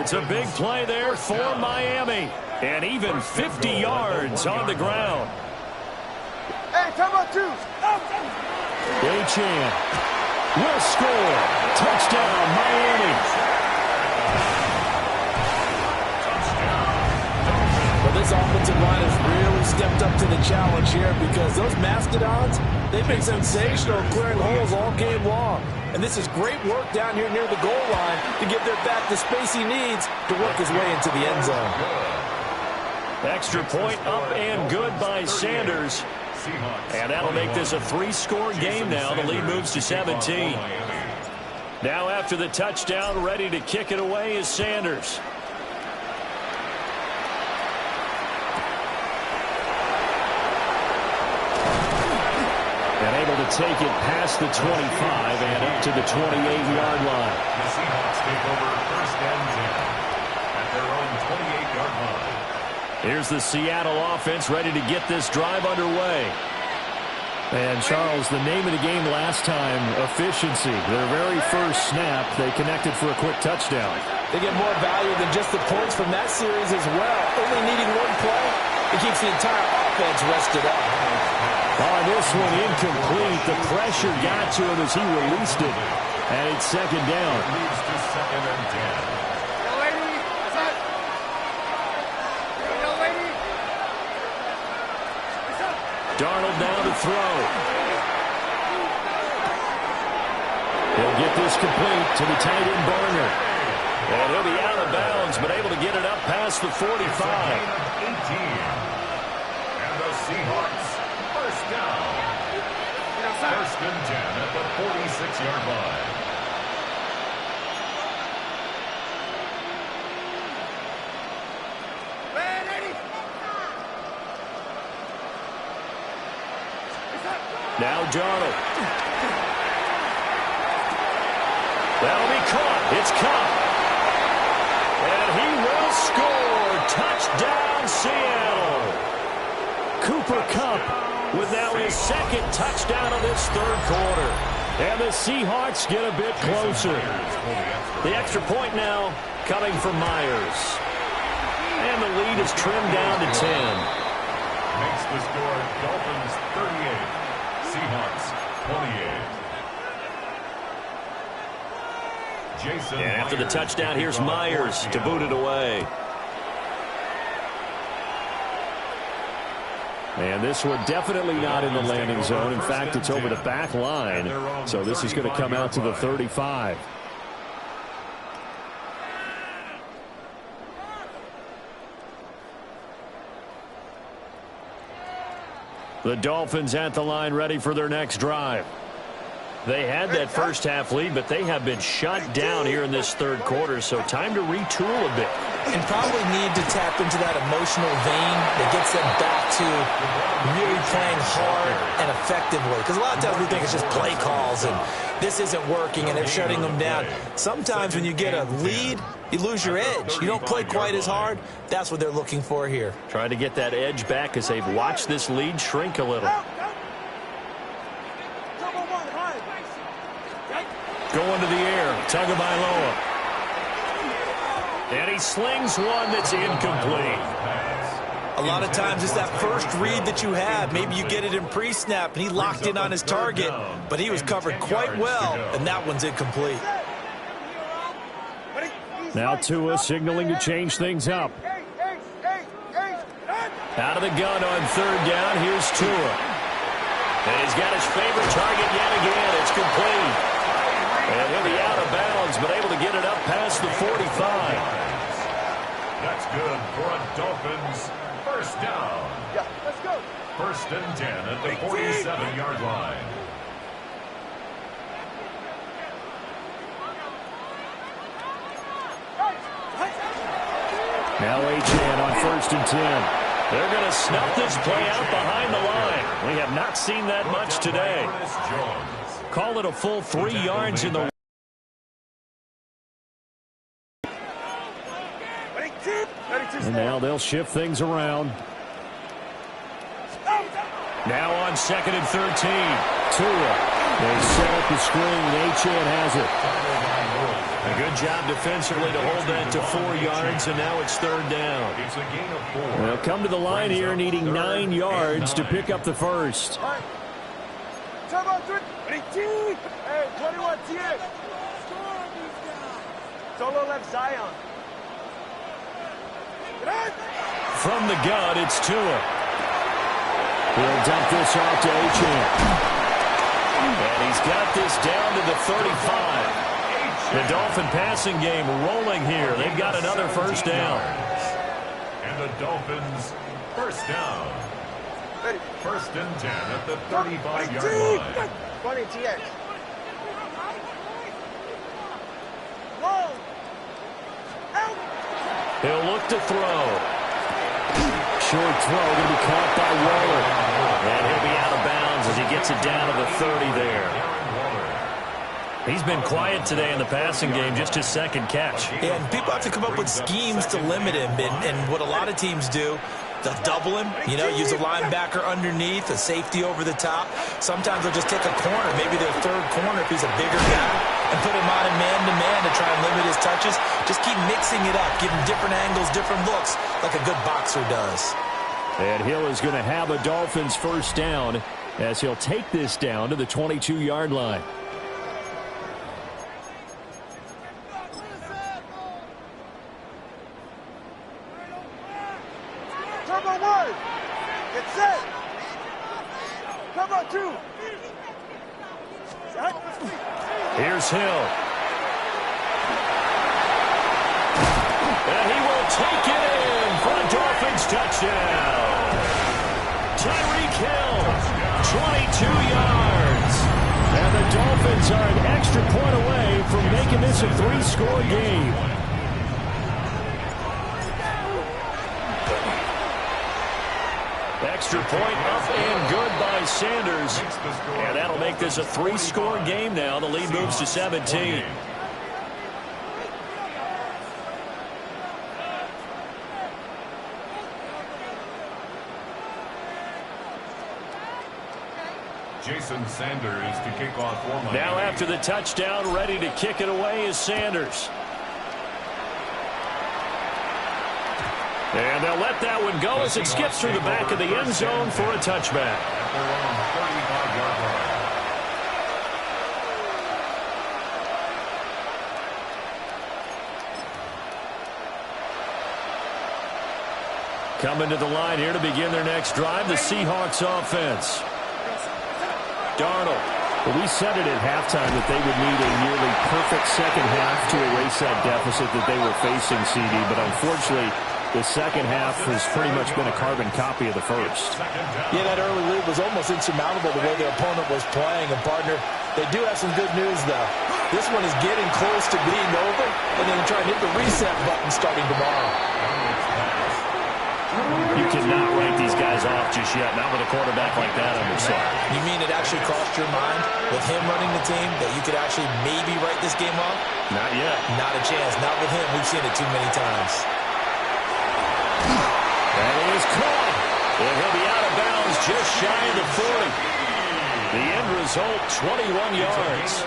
It's a big play there for Miami. And even 50 yards on the ground. Hey, time out two. Gtowncapp will score. Touchdown, Miami. Well, this offensive line has really stepped up to the challenge here because those Mastodons, they've been sensational clearing holes all game long. And this is great work down here near the goal line to give their back the space he needs to work his way into the end zone. Extra point up and good by Sanders. And that'll make this a 3-score game now. The lead moves to 17. Now after the touchdown, ready to kick it away is Sanders. And able to take it past the 25 and up to the 28-yard line. The Seahawks take over first and 10 at their own 28-yard line. Here's the Seattle offense ready to get this drive underway. And, Charles, the name of the game last time, efficiency. Their very first snap, they connected for a quick touchdown. They get more value than just the points from that series as well. Only needing one play, it keeps the entire offense rested up. On this one, incomplete. The pressure got to him as he released it. And it's second down. Leads to second and 10. Darnold now to throw. He'll get this complete to the tight end Barner. And he'll be out of bounds, but able to get it up past the 45. 18. And the Seahawks first down. First and 10 at the 46-yard line. Now Darnold. That'll be caught. It's caught. And he will score. Touchdown, Seattle. Cooper Kupp with now his second touchdown of this third quarter. And the Seahawks get a bit closer. The extra point now coming from Myers. And the lead is trimmed down to 10. Makes the score Dolphins 38. Seahawks 28. Jason And after the touchdown, here's Myers to boot it away. And this one definitely not in the landing zone. In fact, it's over the back line. So this is going to come out to the 35. The Dolphins at the line ready for their next drive. They had that first half lead, but they have been shut down here in this third quarter, so time to retool a bit. And probably need to tap into that emotional vein that gets them back to really playing hard and effectively. Because a lot of times we think it's just play calls and this isn't working and they're shutting them down. Sometimes when you get a lead, you lose your edge. You don't play quite as hard. That's what they're looking for here. Trying to get that edge back as they've watched this lead shrink a little. Going to the air, Tagovailoa. And he slings one that's incomplete. A lot of times it's that first read that you have. Maybe you get it in pre-snap, and he locked in on his target, but he was covered quite well, and that one's incomplete. Now Tua signaling to change things up. Out of the gun on third down, here's Tua. And he's got his favorite target yet again. It's complete. And he'll be out of bounds, but able to get it up past the 45. That's good for a Dolphins first down. Yeah, let's go. First and 10 at the 47-yard line. Now Achane on first and 10. They're going to snuff this play out behind the line. We have not seen that much today. Call it a full 3 yards in the... And now they'll shift things around. Now on 2nd and 13. Tua. They set up the screen. Achane has it. A good job defensively to hold that to 4 yards, and now it's 3rd down. It's a gain of 4. They'll come to the line here needing 9 yards to pick up the first. Hey, 21 TX. Solo left Zion. From the gun, it's Tua. He'll dump this off to Achane. And he's got this down to the 35. The Dolphin passing game rolling here. They've got another first down. And the Dolphins first down. 1st and 10 at the 35-yard line. 20 TX. He'll look to throw. Short throw going to be caught by Waller. And he'll be out of bounds as he gets it down to the 30 there. He's been quiet today in the passing game, just his 2nd catch. Yeah, and people have to come up with schemes to limit him. And what a lot of teams do, they'll double him, use a linebacker underneath, a safety over the top. Sometimes they'll just take a corner, maybe their 3rd corner if he's a bigger guy, and put him on a man-to-man to try and limit his touches. Just keep mixing it up, give him different angles, different looks, like a good boxer does. And Hill is going to have a Dolphins first down as he'll take this down to the 22-yard line. Turbo 1. Get set. Turbo 2. Here's Hill. And he will take it in for a Dolphins touchdown. Tyreek Hill, 22 yards. And the Dolphins are an extra point away from making this a 3-score game. Extra point up and good by Sanders. And that'll make this a 3-score game now. The lead moves to 17. Jason Sanders to kick off for Miami. Now after the touchdown, ready to kick it away is Sanders. And they'll let that one go as it skips through the back of the end zone for a touchback. At their own 35-yard line. Coming to the line here to begin their next drive, the Seahawks offense. Darnold. Well, we said it at halftime that they would need a nearly perfect second half to erase that deficit that they were facing, CD, but unfortunately, the second half has pretty much been a carbon copy of the first. Yeah, that early lead was almost insurmountable the way their opponent was playing. And, partner, they do have some good news, though. This one is getting close to being over, and then try and hit the reset button starting tomorrow. You cannot write these guys off just yet, not with a quarterback like that on your side. You mean it actually crossed your mind with him running the team that you could actually maybe write this game off? Not yet. Not a chance. Not with him. We've seen it too many times. That is caught. And he'll be out of bounds just shy of the 40. The end result, 21 yards.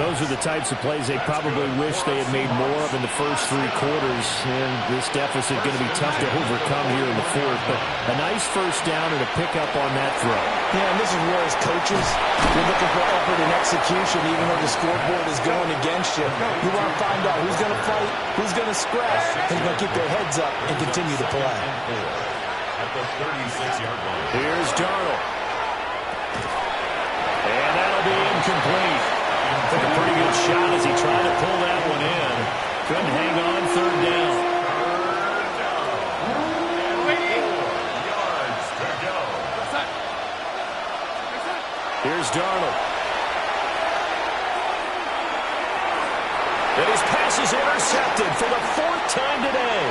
Those are the types of plays they probably wish they had made more of in the first 3 quarters. And this deficit going to be tough to overcome here in the 4th. But a nice first down and a pickup on that throw. Yeah, and this is where as coaches, you're looking for effort and execution even though the scoreboard is going against you. You want to find out who's going to fight, who's going to scratch, who's going to keep their heads up and continue to play. At the 36-yard line. Here's Darnold. And that'll be incomplete. Took a pretty good shot as he tried to pull that one in. Couldn't hang on, 3rd down. Here's Darnold. And his pass is intercepted for the 4th time today.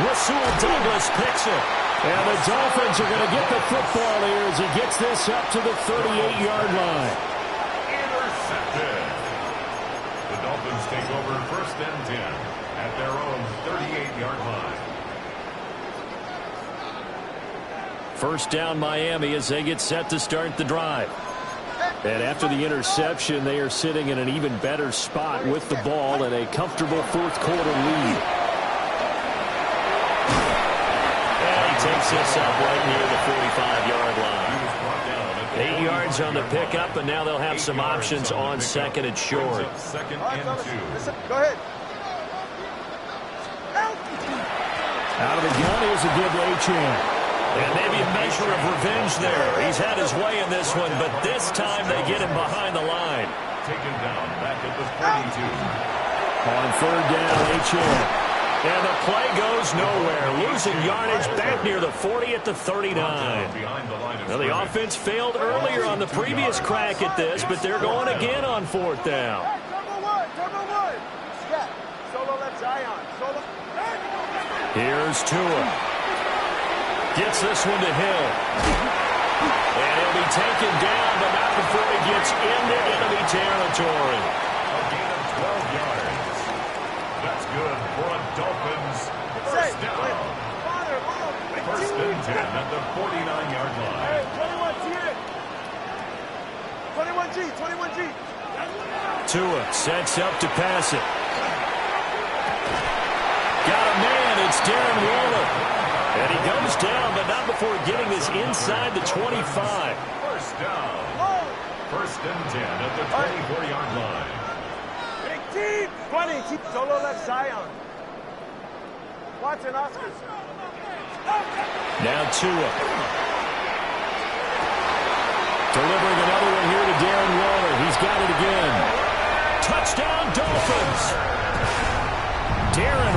Rasul Douglas picks it. And the Dolphins are going to get the football here as he gets this up to the 38-yard line. Intercepted. The Dolphins take over 1st and 10 at their own 38-yard line. First down Miami as they get set to start the drive. And after the interception, they are sitting in an even better spot with the ball and a comfortable fourth quarter lead. And he takes this up right near the 45-yard line. 8 yards on the pickup, and now they'll have some options on second and short. Second and 2. Go ahead. Out of the gun, here's a give A-Chan. And maybe a measure of revenge there. He's had his way in this one, but this time they get him behind the line. Taken down back at the 42. On third down, A-Chan. And the play goes nowhere. Losing yardage back near the 40 at the 39. Now, the offense failed earlier on the previous crack at this, but they're going again on fourth down. Turbo one. Yeah. Solo left Zion. Solo. Here's Tua. Gets this one to Hill. And he'll be taken down, but not before he gets into enemy territory. A gain of 12 yards. That's good for a Dolphins first down. First and 10 at the 49-yard line. Hey, 21G. 21G. Tua sets up to pass it. Got a man. It's Darren Waller. And he goes down, but not before getting this inside the 25. First down. First and 10 at the 24-yard line. Big team. 20. Keep solo left Zion. Watson, Oscar. Now Tua. Delivering another one here to Darren Waller. He's got it again. Touchdown, Dolphins. Darren